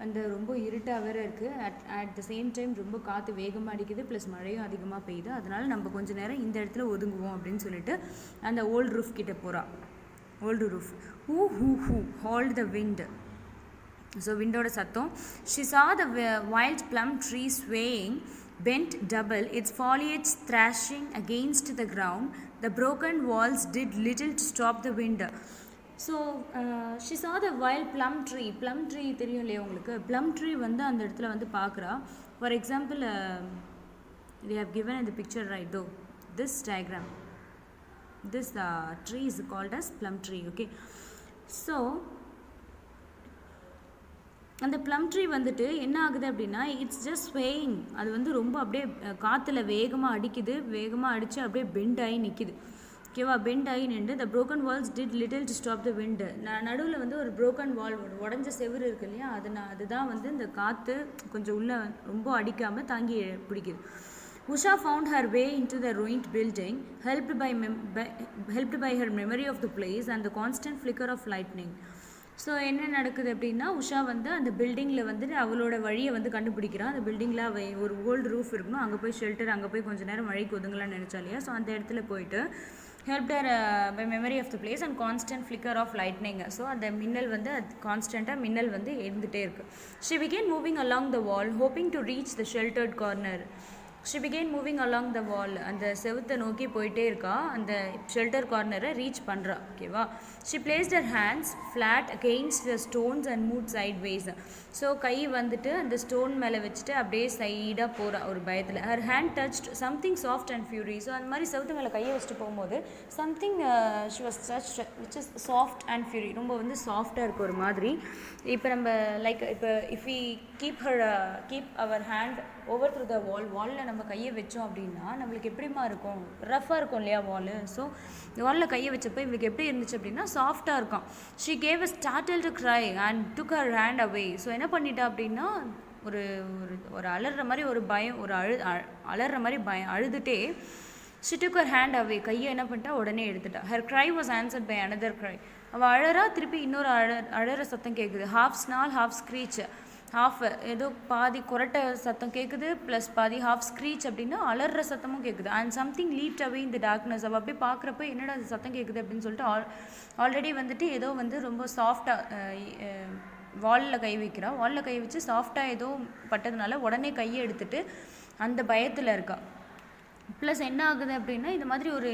அந்த ரொம்ப இருட்டாக வேறு இருக்குது. அட் த சேம் டைம் ரொம்ப காற்று வேகமாக அடிக்குது, ப்ளஸ் மழையும் அதிகமாக பெய்யுது. அதனால் நம்ம கொஞ்சம் நேரம் இந்த இடத்துல ஒதுங்குவோம் அப்படின்னு சொல்லிட்டு அந்த ஓல்டு ரூஃப் கிட்டே போகிறா. Old roof hoo hoo hoo howled the wind. So விண்டோட சத்தம். She saw the wild plum tree swaying, bent double, its foliage thrashing against the ground. The broken walls did little to stop the wind. So she saw the wild plum tree. plum tree தெரியும் இல்லையா உங்களுக்கு? plum tree வந்து அந்த இடத்துல வந்து பார்க்குறா. For example they have given in the picture right though this diagram, this tree is called as plum tree. okay, so அந்த plum tree வந்துட்டு என்ன ஆகுது அப்படின்னா இட்ஸ் ஜஸ்ட் ஸ்வேயிங். அது வந்து ரொம்ப அப்படியே காற்றுல வேகமாக அடிக்குது, வேகமாக அடித்து அப்படியே பெண்ட் ஆகி நிற்கிது. ஓகேவா? பெண்ட் ஆகி நின்று the broken walls did little to stop the wind. நடுவில் வந்து ஒரு ப்ரோக்கன் வால், ஒரு உடஞ்ச செவுரு இருக்கு இல்லையா? அதுதான் வந்து இந்த காற்று கொஞ்சம் உள்ளே ரொம்ப அடிக்காமல் தாங்கி பிடிக்குது. Usha found her way into the ruined building, helped by her memory of the place and the constant flicker of lightning. So என்ன நடக்குது அப்படின்னா உஷா வந்து அந்த பில்டிங்கில் வந்துட்டு அவளோட வழியை வந்து கண்டுபிடிக்கிறான். அந்த பில்டிங்கில் அவள் ஒரு ஓல்டு ரூஃப் இருக்கணும், அங்கே போய் ஷெல்டர், அங்கே போய் கொஞ்சம் நேரம் மழைக்கு ஒதுங்கலாம்னு நினச்சா இல்லையா? ஸோ அந்த இடத்துல போயிட்டு helped her by memory of the place and constant flicker of lightning. So அந்த மின்னல் வந்து கான்ஸ்டண்ட்டாக மின்னல் வந்து இருந்துகிட்டே இருக்குது. She began moving along the wall, hoping to reach the sheltered corner. She began moving along the wall. அந்த செவுத்தை நோக்கி போயிட்டே இருக்கா, அந்த ஷெல்டர் கார்னரை ரீச் பண்ணுறா. ஓகேவா? She placed her hands flat against the stones and moved sideways. So கை வந்துட்டு அந்த ஸ்டோன் மேலே வச்சுட்டு அப்படியே சைடாக போகிறா ஒரு பயத்தில். Her hand touched something soft and fury. So அந்த மாதிரி செவுத்து மேலே கையை வச்சுட்டு போகும்போது something she was touched which is soft and fury. ரொம்ப வந்து சாஃப்டாக இருக்குது ஒரு மாதிரி. இப்போ நம்ம லைக் இப்போ if we keep our hand over through the வாலில் நம்ம கையை வச்சோம் அப்படின்னா நம்மளுக்கு எப்படிமா இருக்கும்? ரஃபாக இருக்கும் இல்லையா வால்? ஸோ வாலில் கையை வச்சப்போ இவளுக்கு எப்படி இருந்துச்சு அப்படின்னா சாஃப்டாக இருக்கும். She gave a startled cry and took her hand away. So என்ன பண்ணிட்டா அப்படின்னா ஒரு ஒரு அலற மாதிரி ஒரு பயம், ஒரு அலற மாதிரி அழுதுகிட்டே she took her hand away. கையை என்ன பண்ணிட்டா உடனே எடுத்துட்டா. Her cry was answered by another cry. அவள் அழறா, திருப்பி இன்னொரு அழற சத்தம் கேட்குது. Half snarl half screech. Half ஏதோ பாதி குரட்டை சத்தம் கேட்குது, ப்ளஸ் பாதி ஹாஃப் ஸ்க்ரீச் அப்படின்னா அலற சத்தமும் கேட்குது. அண்ட் சம்திங் லீப்ட் அவே இந்த டார்க்னஸ். அவள் அப்படியே பார்க்குறப்ப என்னடா அது சத்தம் கேட்குது அப்படின்னு சொல்லிட்டு ஆல்ரெடி வந்துட்டு ஏதோ வந்து ரொம்ப சாஃப்டாக வாலில் கை வைக்கிறா. வாலில் கை வச்சு சாஃப்டாக ஏதோ பட்டதுனால உடனே கையை எடுத்துட்டு அந்த பயத்தில் இருக்கா. ப்ளஸ் என்ன ஆகுது அப்படின்னா இந்த மாதிரி ஒரு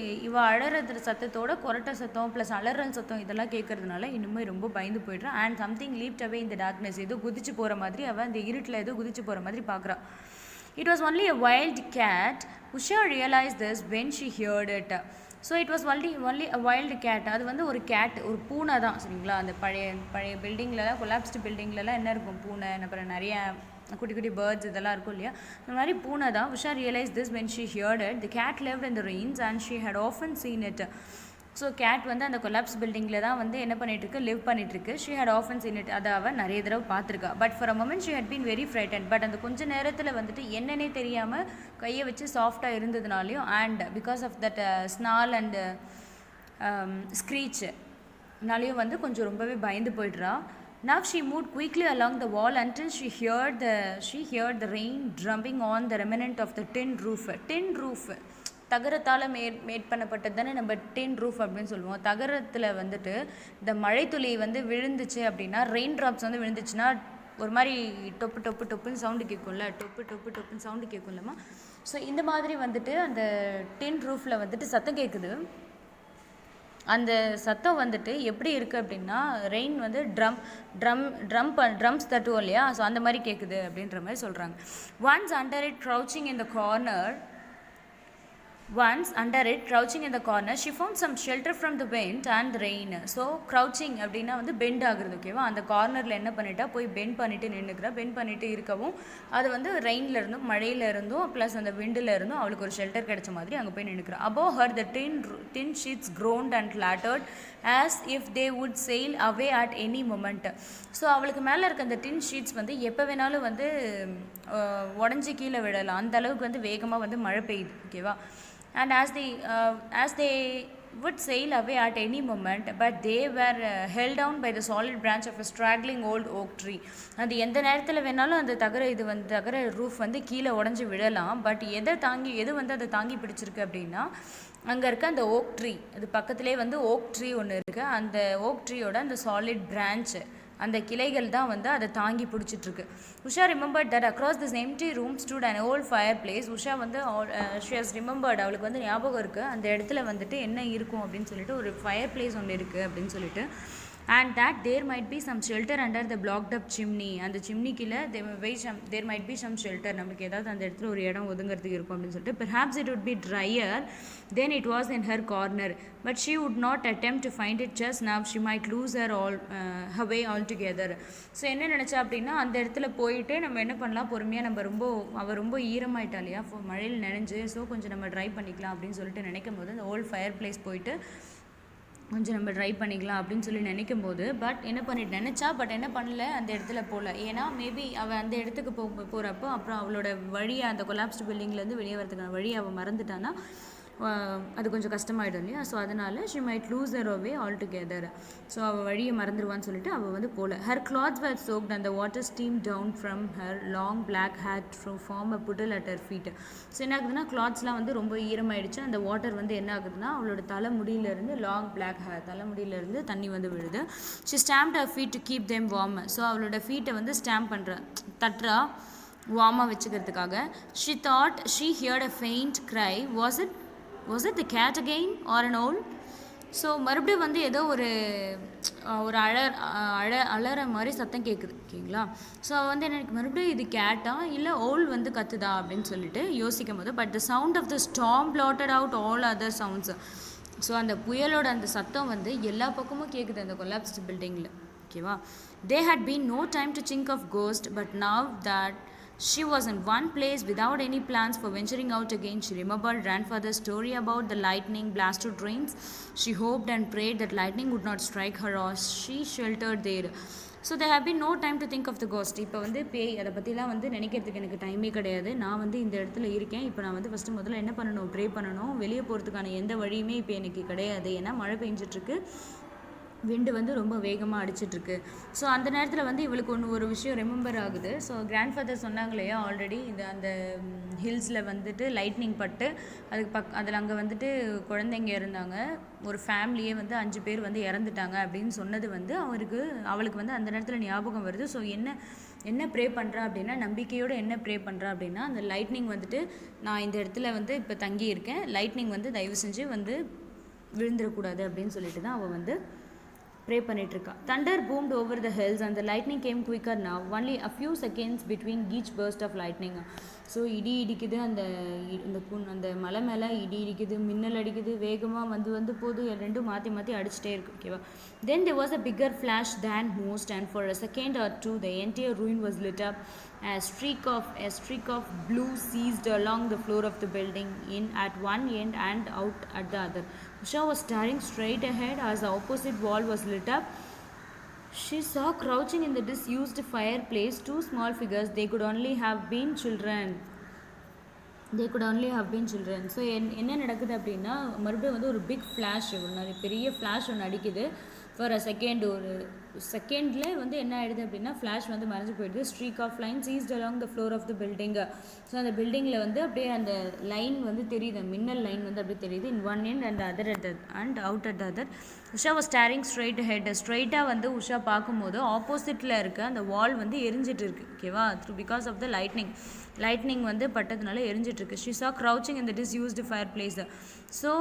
அழறது சத்தத்தோட கொரட்டை சத்தம் ப்ளஸ் அலறல் சத்தம் இதெல்லாம் கேட்கறதுனால இன்னுமே ரொம்ப பயந்து போய்ட்றான். அண்ட் சம்திங் லீப்ட் அவே இந்த டார்க்னஸ். ஏதோ குதிச்சு போகிற மாதிரி அவள் அந்த இருட்டில் ஏதோ குதிச்சு போகிற மாதிரி பார்க்குறா. It was only a wild cat. Usha realized this when she heard it. So it was only a wild cat. அது வந்து ஒரு கேட், ஒரு பூனை தான். சரிங்களா? அந்த பழைய பில்டிங்லலாம், கொலாப்ஸ்டு பில்டிங்லலாம் என்ன இருக்கும்? பூனை, அப்புறம் நிறைய குட்டி குட்டி பேர்ட்ஸ் இதெல்லாம் இருக்கும் இல்லையா? இந்த மாதிரி பூனை தான். Usha realise this when she heard it. The cat lived in the ruins and she had often seen it. So cat வந்து அந்த கொலாப்ஸ் பில்டிங்கில் தான் வந்து என்ன பண்ணிகிட்ருக்கு? லிவ் பண்ணிகிட்ருக்கு. She had often seen it. அதை அவள் நிறைய தடவை பார்த்துருக்கா. But for a moment she had been very frightened. But அந்த கொஞ்சம் நேரத்தில் வந்துட்டு என்னன்னே தெரியாமல் கையை வச்சு சாஃப்டாக இருந்ததுனாலையும் and because of that ஸ்னால் and ஸ்க்ரீச்னாலையும் வந்து கொஞ்சம் ரொம்பவே பயந்து போய்ட்றா. Now she moved quickly along the wall until she heard the rain drumming on the remnant of the tin roof. Tin roof தகரத்தால் மேட் பண்ணப்பட்டது தானே நம்ம டின் ரூஃப் அப்படின்னு சொல்லுவோம். தகரத்தில் வந்துட்டு இந்த மழைத்துளி வந்து விழுந்துச்சு அப்படின்னா, ரெயின் ட்ராப்ஸ் வந்து விழுந்துச்சுன்னா ஒரு மாதிரி டொப்பு டொப்பு டொப்புன்னு சவுண்டு கேட்கும்ல, டொப்பு டொப்பு டொப்புன்னு சவுண்டு கேட்கும்லம்மா. ஸோ இந்த மாதிரி வந்துட்டு அந்த டின் ரூஃபில் வந்துட்டு சத்தம் கேட்குது. அந்த சத்தம் வந்துட்டு எப்படி இருக்குது அப்படின்னா, ரெயின் வந்து ட்ரம்ஸ் தட்டுவோம் இல்லையா, ஸோ அந்த மாதிரி கேட்குது அப்படின்ற மாதிரி சொல்கிறாங்க. Once under it crouching in the corner crouching in the corner, she found some shelter from the wind and rain. So crouching அப்படின்னா வந்து பெண்ட் ஆகுறது, ஓகேவா. அந்த கார்னரில் என்ன பண்ணிட்டா போய் பெண்ட் பண்ணிட்டு நின்றுக்கிறா. பெண்ட் பண்ணிட்டு இருக்கவும் அது வந்து ரெயினில் இருந்தும் மழையில் இருந்தும் ப்ளஸ் அந்த விண்டில் இருந்தும் அவளுக்கு ஒரு ஷெல்டர் கிடைச்ச மாதிரி அங்கே போய் நின்றுக்கிறா. above her the tin sheets groaned and flattered as if they would sail away at any moment. So அவளுக்கு மேலே இருக்க அந்த டின் ஷீட்ஸ் வந்து எப்போ வேணாலும் வந்து உடஞ்சி கீழே விடலாம், அந்த அளவுக்கு வந்து வேகமாக வந்து மழை பெய்யுது, ஓகேவா. And as they would sail away at any moment, but they were held down by the solid branch of a straggling old oak tree. அது எந்த நேரத்தில் வேணாலும் அந்த தகர ரூஃப் வந்து கீழே உடஞ்சி விடலாம். பட் எது வந்து அதை தாங்கி பிடிச்சிருக்கு அப்படின்னா, அங்கே இருக்க அந்த ஓக் ட்ரீ, அது பக்கத்துலேயே வந்து ஓக் ட்ரீ ஒன்று இருக்குது. அந்த ஓக் ட்ரீயோட அந்த சாலிட் பிரான்ச்சு, அந்த கிளைகள் தான் வந்து அதை தாங்கி பிடிச்சிட்ருக்கு. Usha remembered that across this empty room stood and old fireplace. Usha வந்து ஷி ஹஸ் ரிமெம்பர்ட், அவளுக்கு வந்து ஞாபகம் இருக்குது அந்த இடத்துல வந்துட்டு என்ன இருக்கும் அப்படின்னு சொல்லிட்டு, ஒரு ஃபயர் பிளேஸ் ஒன்று இருக்குது அப்படின்னு சொல்லிட்டு. and that there might be some shelter under the blocked up chimney. அந்த சிம்னி கீழே there might be some shelter, நமக்கு ஏதாவது அந்த இடத்துல ஒரு இடம் ஒதுங்கிறதுக்கு இருக்கும் அப்படின்னு சொல்லிட்டு. Perhaps it would be drier than it was in her corner, but she would not attempt to find it just now. She might lose her way altogether. So என்ன நினச்சா அப்படின்னா, அந்த இடத்துல போயிட்டு நம்ம என்ன பண்ணலாம், பொறுமையாக நம்ம அவள் ரொம்ப ஈரமாயிட்டா இல்லையா, மழையில் நினைஞ்சு, ஸோ கொஞ்சம் நம்ம ட்ரை பண்ணிக்கலாம் அப்படின்னு சொல்லிட்டு நினைக்கும் போது, அந்த ஓல்ட் ஃபயர் பிளேஸ் போயிட்டு கொஞ்சம் நம்ம ட்ரை பண்ணிக்கலாம் அப்படின்னு சொல்லி நினைக்கும் போது, பட் நினச்சா பட் என்ன பண்ணல, அந்த இடத்துல போகல. ஏன்னா மேபி அவள் அந்த இடத்துக்கு போகிறப்போ அப்புறம் அவளோட வழியை, அந்த கொலாப்ஸ்டு பில்டிங்லேருந்து வெளியே வரதுக்கான வழியை அவள் மறந்துட்டான்னா அது கொஞ்சம் கஷ்டமாயிடும் இல்லையா. ஸோ அதனால் she might lose her way altogether. So அவள் வழியை மறந்துடுவான்னு சொல்லிட்டு அவள் வந்து போகல. Her clothes were soaked and the water streamed down from her long black hair form a puddle at her feet. So என்ன ஆகுதுன்னா, கிளாத்ஸ்லாம் வந்து ரொம்ப ஈரமாயிடுச்சு. அந்த வாட்டர் வந்து என்ன ஆகுதுன்னா, அவளோட தலைமுடியிலேருந்து லாங் பிளாக் ஹேர் தலைமுடியிலேருந்து தண்ணி வந்து விழுது. She stamped her feet to keep them warm. So அவளோட ஃபீட்டை வந்து தட்டுறா வார்மாக வச்சுக்கிறதுக்காக. She thought she heard a faint cry. Was it the cat again or an owl? So மறுபடியும் வந்து ஏதோ ஒரு அலற மாதிரி சத்தம் கேட்குது, ஓகேங்களா. ஸோ வந்து எனக்கு மறுபடியும் இது கேட்டா இல்லை ஓல் வந்து கத்துதா அப்படின்னு சொல்லிட்டு யோசிக்கும் போது, but the sound of the storm blotted out all other sounds. So அந்த புயலோட அந்த சத்தம் வந்து எல்லா பக்கமும் கேட்குது அந்த கொலாப்ஸ்டு பில்டிங்கில், ஓகேவா. They had been no time to think of ghost, but now that she was in one place without any plans for venturing out again, she remembered grandfather's story about the lightning blasted drains. She hoped and prayed that lightning would not strike her or she sheltered there. So there have been no time to think of the ghost. இப்போ வந்து பேய் அதை பற்றிலாம் வந்து நினைக்கிறதுக்கு எனக்கு டைமே கிடையாது. நான் வந்து இந்த இடத்துல இருக்கேன். இப்போ நான் வந்து முதல்ல என்ன பண்ணணும், ப்ரே பண்ணணும். வெளியே போகிறதுக்கான எந்த வழியுமே இப்போ எனக்கு கிடையாது. ஏன்னா மழை பெஞ்சிட்ருக்கு, விண்டு வந்து ரொம்ப வேகமாக அடிச்சிட்ருக்கு. ஸோ அந்த நேரத்தில் வந்து இவளுக்கு ஒரு விஷயம் ரிமெம்பர் ஆகுது. ஸோ கிராண்ட்ஃபாதர் சொன்னாங்க இல்லையா ஆல்ரெடி, அந்த ஹில்ஸில் வந்துட்டு லைட்னிங் பட்டு அதில் அங்கே வந்துட்டு குழந்தைங்க இருந்தாங்க, ஒரு ஃபேமிலியே வந்து 5 பேர் வந்து இறந்துட்டாங்க அப்படின்னு சொன்னது வந்து அவளுக்கு வந்து அந்த நேரத்தில் ஞாபகம் வருது. ஸோ என்ன ப்ரே பண்ணுறா அப்படின்னா, நம்பிக்கையோடு என்ன ப்ரே பண்ணுறா அப்படின்னா, அந்த லைட்னிங் வந்துட்டு நான் இந்த இடத்துல வந்து இப்போ தங்கி இருக்கேன், லைட்னிங் வந்து தயவு செஞ்சு வந்து விழுந்துடக்கூடாது அப்படின்னு சொல்லிட்டு தான் அவள் வந்து pray பண்ணிகிட்ருக்கா. Thunder boomed over the hills and the lightning came quicker now, only a few seconds between each burst of lightning. So இடி இடிக்குது, அந்த மலை மேலே இடி இடிக்குது, மின்னல் அடிக்குது, வேகமாக வந்து போது, ரெண்டும் மாற்றி அடிச்சிட்டே இருக்கு, ஓகேவா. Then there was a bigger flash than most, and for a second or two the entire ruin was lit up. A streak of blue seized along the floor of the building, in at one end and out at the other. Usha was staring straight ahead as the opposite wall was lit up. She saw crouching in the disused fireplace 2 small figures. They could only have been children. So என்ன நடக்குது அப்படின்னா, மறுபடியும் வந்து ஒரு big flash, ஒரு பெரிய flash ஒன்று அடிக்குது. ஃபார் அ செகண்ட் செகண்டில் வந்து என்ன ஆகிடுது அப்படின்னா ஃப்ளாஷ் வந்து மறைஞ்சு போயிடுது. Streak of line chased along the floor of the building. So அந்த பில்டிங்கில் வந்து அப்படியே அந்த லைன் வந்து தெரியுது, மின்னல் லைன் வந்து அப்படியே தெரியுது. In one end and other and out at other. Usha was staring straight ahead. ஸ்ட்ரைட்டாக வந்து உஷா பார்க்கும்போது ஆப்போசிட்டில் இருக்க அந்த வால் வந்து எரிஞ்சிட்டு இருக்கு. ஓகேவா, through because of the lightning வந்து பட்டதுனால எரிஞ்சிட்டு இருக்கு. She saw crouching in the disused fireplace. So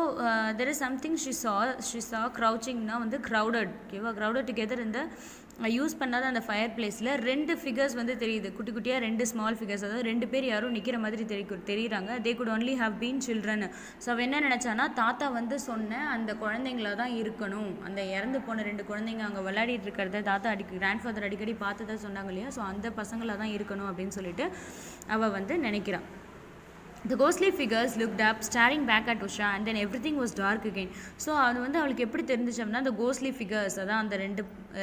there is something she saw க்ரௌச்சிங்னா வந்து க்ரௌடட். ஓகேவா, க்ரௌடட் டுகெதர் இந்த யூஸ் பண்ணாத அந்த ஃபயர் பிளேஸில் 2 ஃபிகர்ஸ் வந்து தெரியுது. குட்டி குட்டியாக 2 ஸ்மால் ஃபிகர்ஸ், அதாவது 2 பேர் யாரும் நிற்கிற மாதிரி தெரியுறாங்க. They could only have been children. So அவள் என்ன நினச்சானா, தாத்தா வந்து சொன்ன அந்த குழந்தைங்களா தான் இருக்கணும். அந்த இறந்து போன 2 குழந்தைங்க அங்கே விளையாடிட்டு இருக்கிறத தாத்தா கிராண்ட் ஃபாதர் அடிக்கடி பார்த்ததா சொன்னாங்க இல்லையா, ஸோ அந்த பசங்களாக தான் இருக்கணும் அப்படின்னு சொல்லிட்டு அவள் வந்து நினைக்கிறான். The ghostly figures looked up, staring back at Usha, and then everything was dark again. So அது வந்து அவளுக்கு எப்படி தெரிஞ்சிச்சு அப்படின்னா, அந்த கோஸ்ட்லி ஃபிகர்ஸ், அதான் அந்த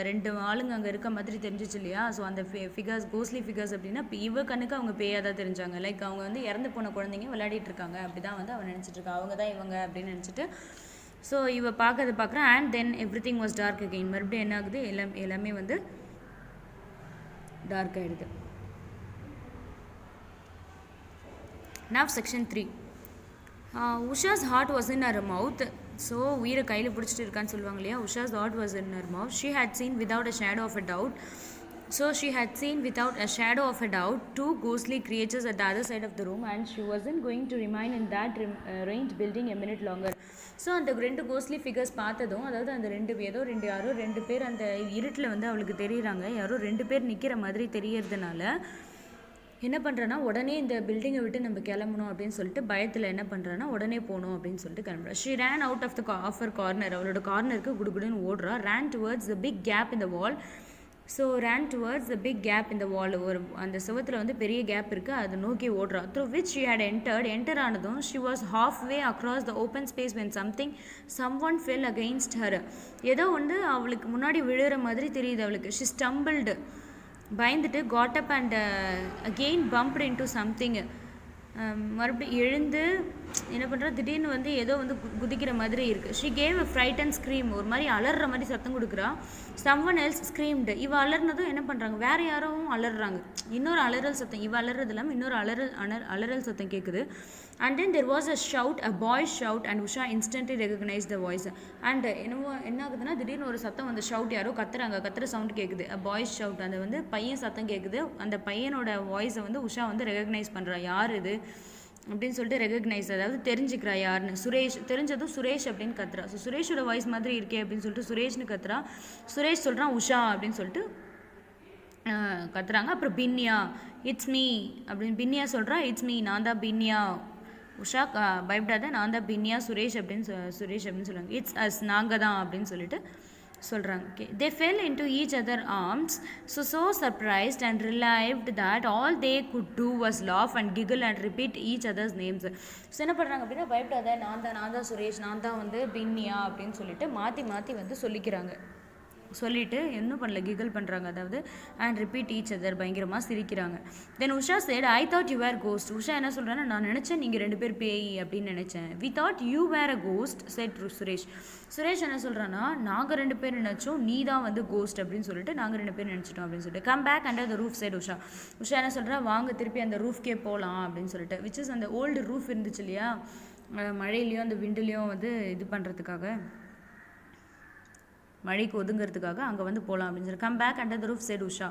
ரெண்டு ஆளுங்க அங்கே இருக்க மாதிரி தெரிஞ்சிச்சு இல்லையா. ஸோ அந்த ஃபிகர்ஸ் கோஸ்ட்லி ஃபிகர்ஸ் அப்படின்னா இவ கண்ணுக்கு அவங்க பேயாக தான் தெரிஞ்சாங்க. லைக் அவங்க வந்து இறந்து போன குழந்தைங்க விளையாடிட்டு இருக்காங்க அப்படி தான் வந்து அவன் நினச்சிட்டு இருக்கா. அவங்க தான் இவங்க அப்படின்னு நினச்சிட்டு ஸோ இவ பார்க்குறான். And then everything was dark again. மறுபடியும் என்ன ஆகுது, எல்லாமே வந்து டார்க் ஆகிடுது. Now section 3. Usha's heart was in her mouth. So உயிரை கையில் பிடிச்சிட்டு இருக்கான்னு சொல்லுவாங்க இல்லையா. Usha's heart was in her mouth. She had seen without a shadow of a doubt. So she had seen without a shadow of a doubt 2 ghostly creatures at the other side of the room, and she wasn't going to remain in that range building a minute longer. So அந்த 2 costly figures பார்த்ததும், அதாவது அந்த யாரோ 2 பேர் அந்த இருட்டில் வந்து அவளுக்கு தெரியுறாங்க. யாரோ 2 பேர் நிற்கிற மாதிரி தெரியறதுனால என்ன பண்ணுறேன்னா, உடனே இந்த பில்டிங்கை விட்டு நம்ம கிளம்பணும் அப்படின்னு சொல்லிட்டு பயத்தில் என்ன பண்ணுறேன்னா, உடனே போகணும் அப்படின்னு சொல்லிட்டு கிளம்புறா. She ran out of the far corner. அவளோட கார்னருக்கு குடுகுடுன்னு ஓடுறா. Ran towards the big gap in the wall. So ran towards the big gap in the wall. ஒரு அந்த சுவத்தில் வந்து பெரிய கேப் இருக்குது, அதை நோக்கி ஓடுறா. Through which she had enter ஆனதும் she was half way across the open space when someone fell against her. ஏதோ வந்து அவளுக்கு முன்னாடி விழுகிற மாதிரி தெரியுது அவளுக்கு. ஷி ஸ்டம்பிள்டு, பயந்துட்டு got up and again bumped into something. மறுபடியும் எழுந்து என்ன பண்ணுறா, திடீர்னு வந்து ஏதோ வந்து குதிக்கிற மாதிரி இருக்குது. She gave a fried and scream. ஒரு மாதிரி அலற மாதிரி சத்தம் கொடுக்குறா. Someone else screamed. இவ அலர்னதும் என்ன பண்ணுறாங்க, வேறு யாரும் அலறாங்க. இன்னொரு அலறல் சத்தம், இவ அலறது இல்லாமல் இன்னொரு அலறல் சத்தம் கேட்குது. And then there was a shout, a boy's shout, and Usha instantly recognized the voice. And என்ன ஆகுதுன்னா, திடீர்னு ஒரு சத்தம் வந்து ஷவுட், யாரோ கத்துற சவுண்ட் கேட்குது. a boy's shout, அந்த வந்து பையன் சத்தம் கேட்குது. அந்த பையனோட வாய்ஸை வந்து உஷா வந்து ரெகக்னைஸ் பண்ணுறா. யார் இது அப்படின்னு சொல்லிட்டு ரெகக்னைஸ், அதாவது தெரிஞ்சுக்கிறா யாருன்னு. தெரிஞ்சதும் சுரேஷ் அப்படின்னு கத்துறா. ஸோ சுரேஷோட வாய்ஸ் மாதிரி இருக்கே அப்படின்னு சொல்லிட்டு சுரேஷ்னு கத்துறா. சுரேஷ் சொல்கிறான் உஷா அப்படின்னு சொல்லிட்டு கத்துறாங்க. அப்புறம் பின்யா, இட்ஸ் மீ அப்படின்னு பின்யா சொல்கிறா. இட்ஸ் மீ, நான் தான் பின்யா. உஷா பயப்படாத, நான் தான் பின்யா சுரேஷ் அப்படின்னு சொல்லுவாங்க. இட்ஸ் அஸ், நாங்கள் தான் அப்படின்னு சொல்லிட்டு சொல்கிறாங்க. Okay, they fell into each other arms. So surprised and relieved that all they could do was laugh and giggle and repeat each other's names. So என்ன பண்ணுறாங்க அப்படின்னா, பயப்படாத, நான் தான் சுரேஷ், நான் தான் வந்து பின்யா அப்படின்னு சொல்லிட்டு மாற்றி வந்து சொல்லிக்கிறாங்க. சொல்லிட்டு என்ன பண்ணல, கிகல் பண்ணுறாங்க. அதாவது அண்ட் ரிப்பீட் ஈச் அதர், பயங்கரமாக சிரிக்கிறாங்க. Then Usha said, I thought you were ghost. Usha என்ன சொல்கிறேன்னா, நான் நினச்சேன் நீங்கள் 2 பேர் பேய் அப்படின்னு நினச்சேன். We thought you were a ghost said Suresh என்ன சொல்கிறான்னா, நாங்கள் 2 பேர் நினச்சோம், நீ தான் வந்து கோஸ்ட் அப்படின்னு சொல்லிட்டு நாங்கள் 2 பேர் நினச்சிட்டோம் அப்படின்னு சொல்லிட்டு. Come back under the roof said Usha என்ன சொல்கிறா, வாங்க திருப்பி அந்த ரூஃப்கே போகலாம் அப்படின்னு சொல்லிட்டு. விச் இஸ் அந்த ஓல்டு ரூஃப் இருந்துச்சு இல்லையா, மழையிலையும் அந்த விண்டுலேயும் வந்து இது பண்ணுறதுக்காக, மழைக்கு ஒதுங்கிறதுக்காக அங்கே வந்து போகலாம் அப்படின்னு சொல்லி. Come back under the roof said Usha.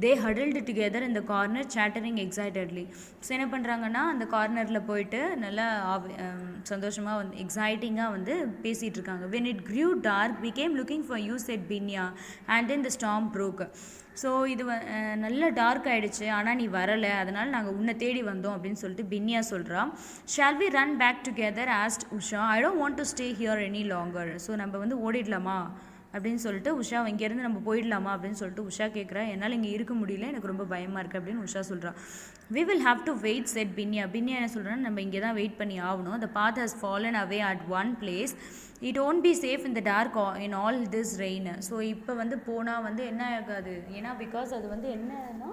They huddled together இந்த கார்னர் சேட்டரிங் எக்ஸைட்டட்லி. ஸோ என்ன பண்ணுறாங்கன்னா, அந்த கார்னரில் போயிட்டு நல்லா சந்தோஷமாக வந்து எக்ஸைட்டிங்காக வந்து பேசிகிட்டு இருக்காங்க. When it grew dark we came looking for you said Binya and then the storm broke. So இது நல்ல டார்க் ஆகிடுச்சு, ஆனால் நீ வரலை, அதனால் நாங்கள் உன்னை தேடி வந்தோம் அப்படின்னு சொல்லிட்டு பின்யா சொல்கிறா. Shall we run back together asked Usha. I don't want to stay here any longer. So நம்ம வந்து ஓடிடலாமா அப்படின்னு சொல்லிட்டு உஷா, இங்கேருந்து நம்ம போயிடலாமா அப்படின்னு சொல்லிட்டு உஷா கேட்குறா. என்னால் இங்கே இருக்க முடியல, எனக்கு ரொம்ப பயமாக இருக்குது அப்படின்னு உஷா சொல்கிறா. We will have to wait said Binya என்ன சொல்கிறேன்னா, நம்ம இங்கே தான் வெயிட் பண்ணி ஆகணும். The path has fallen away at one place. It won't be safe in the dark in all this rain. So இப்போ வந்து போனால் வந்து என்ன ஆகாது, ஏன்னா பிகாஸ் அது வந்து என்னன்னா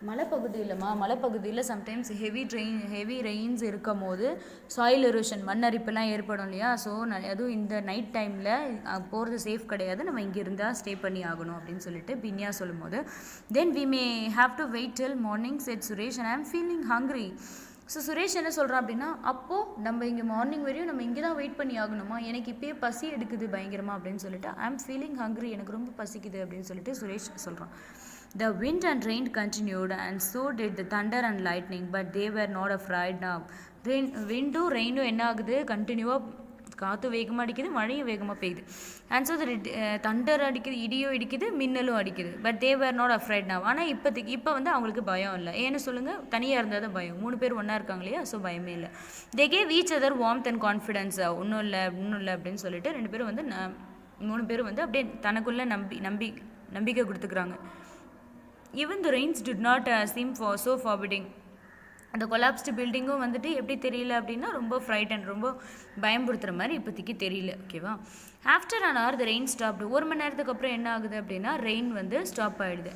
மலைப்பகுதியில் சம்டைம்ஸ் ஹெவி ரெயின்ஸ் இருக்கும் போது சாயில் எரோஷன் மண்ணரிப்பெல்லாம் ஏற்படும் இல்லையா. ஸோ அதுவும் இந்த நைட் டைமில் போகிறது சேஃப் கிடையாது, நம்ம இங்கே இருந்தால் ஸ்டே பண்ணி ஆகணும் அப்படின்னு சொல்லிட்டு பின்யா சொல்லும் போது, then we may have to wait till morning said Suresh and I am feeling hungry. So Suresh என்ன சொல்கிறான் அப்படின்னா, அப்போது நம்ம இங்கே மார்னிங் வரையும் நம்ம இங்கே தான் வெயிட் பண்ணி ஆகணுமா, எனக்கு இப்போயே பசி எடுக்குது பயங்கரமாக அப்படின்னு சொல்லிட்டு ஐ எம் ஃபீலிங் ஹங்க்ரி, எனக்கு ரொம்ப பசிக்குது அப்படின்னு சொல்லிட்டு சுரேஷ் சொல்கிறான். The wind and rain continued, and so did the thunder and lightning, but they were not afraid now. விண்டும் ரெயினும் என்ன ஆகுது, கண்டினியூவாக காற்று வேகமாக அடிக்குது, மழையும் வேகமாக பெய்யுது. அண்ட் ஸோ தண்டர் அடிக்குது, இடியும் அடிக்குது, மின்னலும் அடிக்குது. But they where not afraid now. ஆனால் இப்போ வந்து அவங்களுக்கு பயம் இல்லை. ஏன்னு சொல்லுங்கள், தனியாக இருந்தால் தான் பயம். 3 பேர் ஒன்றா இருக்காங்க இல்லையா, ஸோ பயமே இல்லை. They gave each other warmth and confidence. ஒன்றும் இல்லை அப்படின்னு சொல்லிட்டு 2 பேரும் வந்து 3 பேரும் வந்து அப்படியே தனக்குள்ளே நம்பிக்கை கொடுத்துக்கிறாங்க. Even the rains did not seem so forbidding. அந்த கொலாப்ஸ்டு பில்டிங்கும் வந்துட்டு எப்படி தெரியல அப்படின்னா, ரொம்ப ஃப்ரைட்டன், ரொம்ப பயம்படுத்துகிற மாதிரி இப்போதைக்கு தெரியல. ஓகேவா. After an hour the rain stopped. 1 மணி நேரத்துக்கு அப்புறம் என்ன ஆகுது அப்படின்னா, ரெயின் வந்து ஸ்டாப் ஆகிடுது.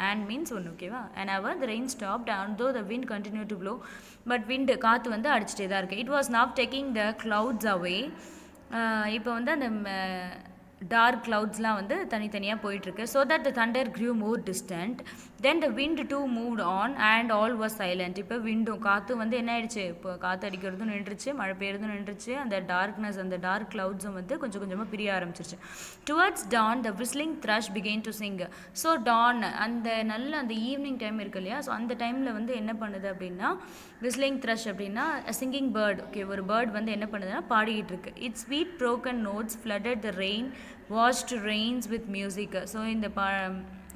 அண்ட் மீன்ஸ் 1, ஓகேவா. an hour the rain stopped and though the wind continued to blow, but காற்று வந்து அடிச்சுட்டே தான் இருக்குது. It was now taking the clouds away. இப்போ வந்து அந்த டார்க் க்ளவுட்ஸ்லாம் வந்து தனித்தனியாக போயிட்டுருக்கு. So that the Thunder grew more distant. Then the wind too moved on and all was silent. இப்போ காற்று வந்து என்ன ஆயிடுச்சு, இப்போ காற்று அடிக்கிறதும் நின்றுச்சு, மழை பெய்யறதும் நின்றுச்சு. அந்த டார்க்னஸ், அந்த டார்க் க்ளவுட்ஸும் வந்து கொஞ்சம் கொஞ்சமாக பிரிய ஆரம்பிச்சிருச்சு. Towards dawn the whistling thrush began to sing. So dawn அந்த அந்த ஈவினிங் டைம் இருக்கு இல்லையா, ஸோ அந்த டைமில் வந்து என்ன பண்ணுது அப்படின்னா, whistling thrush அப்படின்னா சிங்கிங் பேர்ட். ஓகே, ஒரு பேர்ட் வந்து என்ன பண்ணுதுன்னா பாடிக்கிட்டு இருக்கு. Its sweet broken notes flooded the rain washed rains with music. So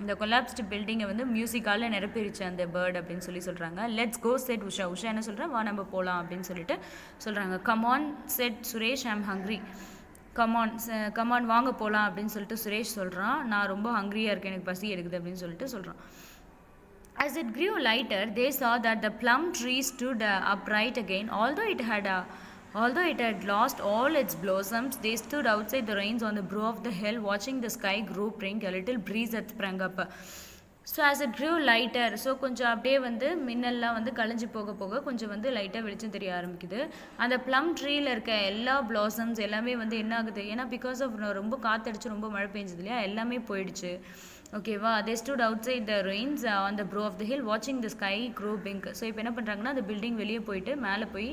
இந்த கொலாப்ஸ்டு பில்டிங்கை வந்து மியூசிக்கால் நிரப்பிடுச்சு அந்த பேர்ட் அப்படின்னு சொல்கிறாங்க. Let's go said Usha. என்ன சொல்கிறேன், வா நம்ம போகலாம் அப்படின்னு சொல்லிட்டு சொல்கிறாங்க. Come on said Suresh, I am hungry. Come on வாங்க போகலாம் அப்படின்னு சொல்லிட்டு சுரேஷ் சொல்கிறான். நான் ரொம்ப ஹங்க்ரியாக இருக்கேன், எனக்கு பசி எடுக்குது அப்படின்னு சொல்லிட்டு சொல்கிறான். As it grew lighter, they saw that the plum tree stood upright again. Although it had lost all its blossoms, they stood outside the rains on the brow of the hill, watching the sky grow pink. A little breeze that sprang up. So as it grew lighter, so கொஞ்சம் அப்படியே வந்து மின்னல்லாம் வந்து கலைஞ்சி போக கொஞ்சம் வந்து லைட்டாக வெளிச்சம் தெரிய ஆரம்பிக்குது. அந்த ப்ளம் ட்ரீயில் இருக்க எல்லா பிளாசம்ஸ் எல்லாமே வந்து என்ன ஆகுது, ஏன்னா பிகாஸ் ஆஃப் ரொம்ப காற்றடிச்சு ரொம்ப மழை பெஞ்சது இல்லையா, எல்லாமே போயிடுச்சு. ஓகேவா. they stood outside the rains on the brow of the hill, watching the sky grow pink. So இப்போ என்ன பண்ணுறாங்கன்னா, அந்த பில்டிங் வெளியே போயிட்டு மேலே போய்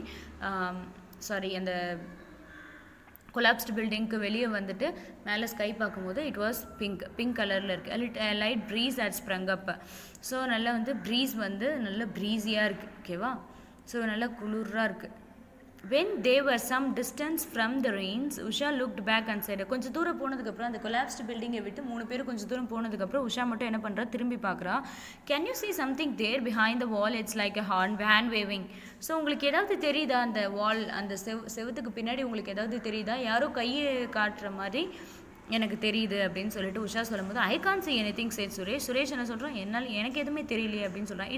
அந்த கொலாப்ஸ்டு பில்டிங்க்கு வெளியே வந்துட்டு மேலே ஸ்கை பார்க்கும்போது இட் வாஸ் பிங்க் கலரில் இருக்குது. Light breeze at sprung up. So நல்லா வந்து ப்ரீஸ் வந்து நல்ல ப்ரீஸியாக இருக்குது. ஓகேவா. ஸோ நல்லா குளிராக இருக்குது. when they were some distance from the rains, Usha looked back and said. கொஞ்சம் தூரம் போனதுக்கப்புறம் அந்த கொலாப்ஸ்டு பில்டிங்கை விட்டு 3 பேரும் கொஞ்சம் தூரம் போனதுக்கப்புறம் உஷா மட்டும் என்ன பண்ணுறா, திரும்பி பார்க்குறா. Can you see something there behind the wall? It's like a hand waving. So உங்களுக்கு ஏதாவது தெரியுதா, அந்த வால் அந்த செவுத்துக்கு பின்னாடி உங்களுக்கு ஏதாவது தெரியுதா, யாரோ கையை காட்டுற மாதிரி எனக்கு தெரியுது அப்படின்னு சொல்லிட்டு உஷா சொல்லும்போது, ஐ Khan see anything said Suresh என்ன சொல்கிறான், எனக்கு எதுவுமே தெரியலையே அப்படின்னு சொல்கிறான்.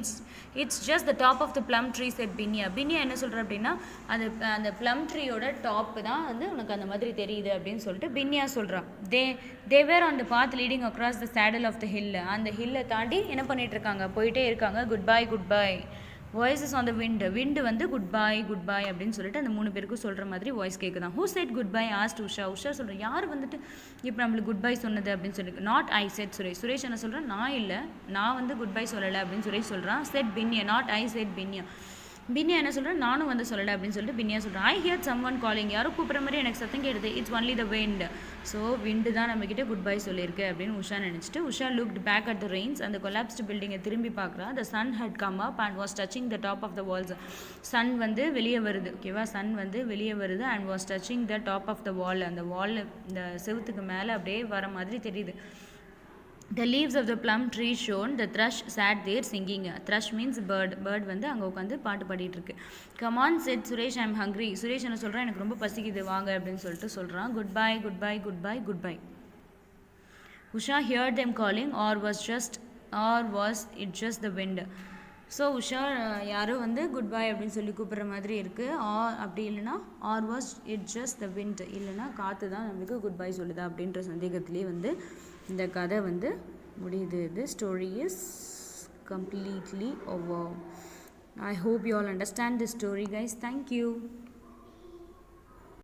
It's just the top of the plum tree said Binya என்ன சொல்கிற அப்படின்னா, அந்த ப்ளம் ட்ரீயோட டாப்பு தான் வந்து உனக்கு அந்த மாதிரி தெரியுது அப்படின்னு சொல்லிட்டு பின்யா சொல்கிறான். they were on the path leading across the saddle of the hill. அந்த ஹில்லை தாண்டி என்ன பண்ணிட்டு இருக்காங்க, போயிட்டே இருக்காங்க. Good bye voices on the wind வந்து குட் பை அப்படின்னு சொல்லிட்டு அந்த 3 பேருக்கும் சொல்கிற மாதிரி வாய்ஸ் கேட்குதான். Who said good bye asked Usha சொல்கிறேன், யார் வந்துட்டு இப்போ நம்மளுக்கு குட் பை சொன்னது அப்படின்னு சொல்லிட்டு. நாட் ஐ செட் சுரேஷ் என்ன சொல்கிறேன், நான் வந்து குட் பை சொல்லலை அப்படின்னு சொல்கிறான். Said Binya, not I said Binya என்ன சொல்கிறேன், நானும் வந்து சொல்லலை அப்படின்னு சொல்லிட்டு பின்யா சொல்கிறேன். I hear someone calling. யாரும் கூப்பிட்ற மாதிரி எனக்கு சத்தம் கேடுது. It's only the wind. So wind தான் நம்மக்கிட்ட குட் பை சொல்லியிருக்கு அப்படின்னு உஷா நினச்சிட்டு Usha looked back at the rains. அந்த கொலாப்ஸ்டு பில்டிங்கை திரும்பி பார்க்குறா. The sun had come up and was touching the top of the walls. Sun வந்து வெளியே வருது. ஓகேவா. சன் வந்து வெளியே வருது and was touching the top of the wall. அந்த வால் இந்த செவுத்துக்கு மேலே அப்படியே வர மாதிரி தெரியுது. The leaves of the plum tree shone. The thrush sat there singing. Thrush means bird. Bird வந்து அங்கே உட்காந்து பாட்டு பாடிட்டு இருக்கு. Come on said Suresh, I am hungry. Suresh என்ன சொல்கிறான், எனக்கு ரொம்ப பசிக்குது வாங்க அப்படின்னு சொல்லிட்டு சொல்கிறான். Good bye. Usha heard them calling or was it just the wind? So Usha யாரோ வந்து குட் பை அப்படின்னு சொல்லி கூப்பிட்ற மாதிரி இருக்குது. அப்படி இல்லைன்னா or was it just the wind, இல்லைன்னா காற்று தான் நம்மளுக்கு குட் பை சொல்லுதா அப்படின்ற சந்தேகத்திலே வந்து இந்த கதை வந்து முடியுது. இது story is completely over. I hope you all understand this story, guys. Thank you.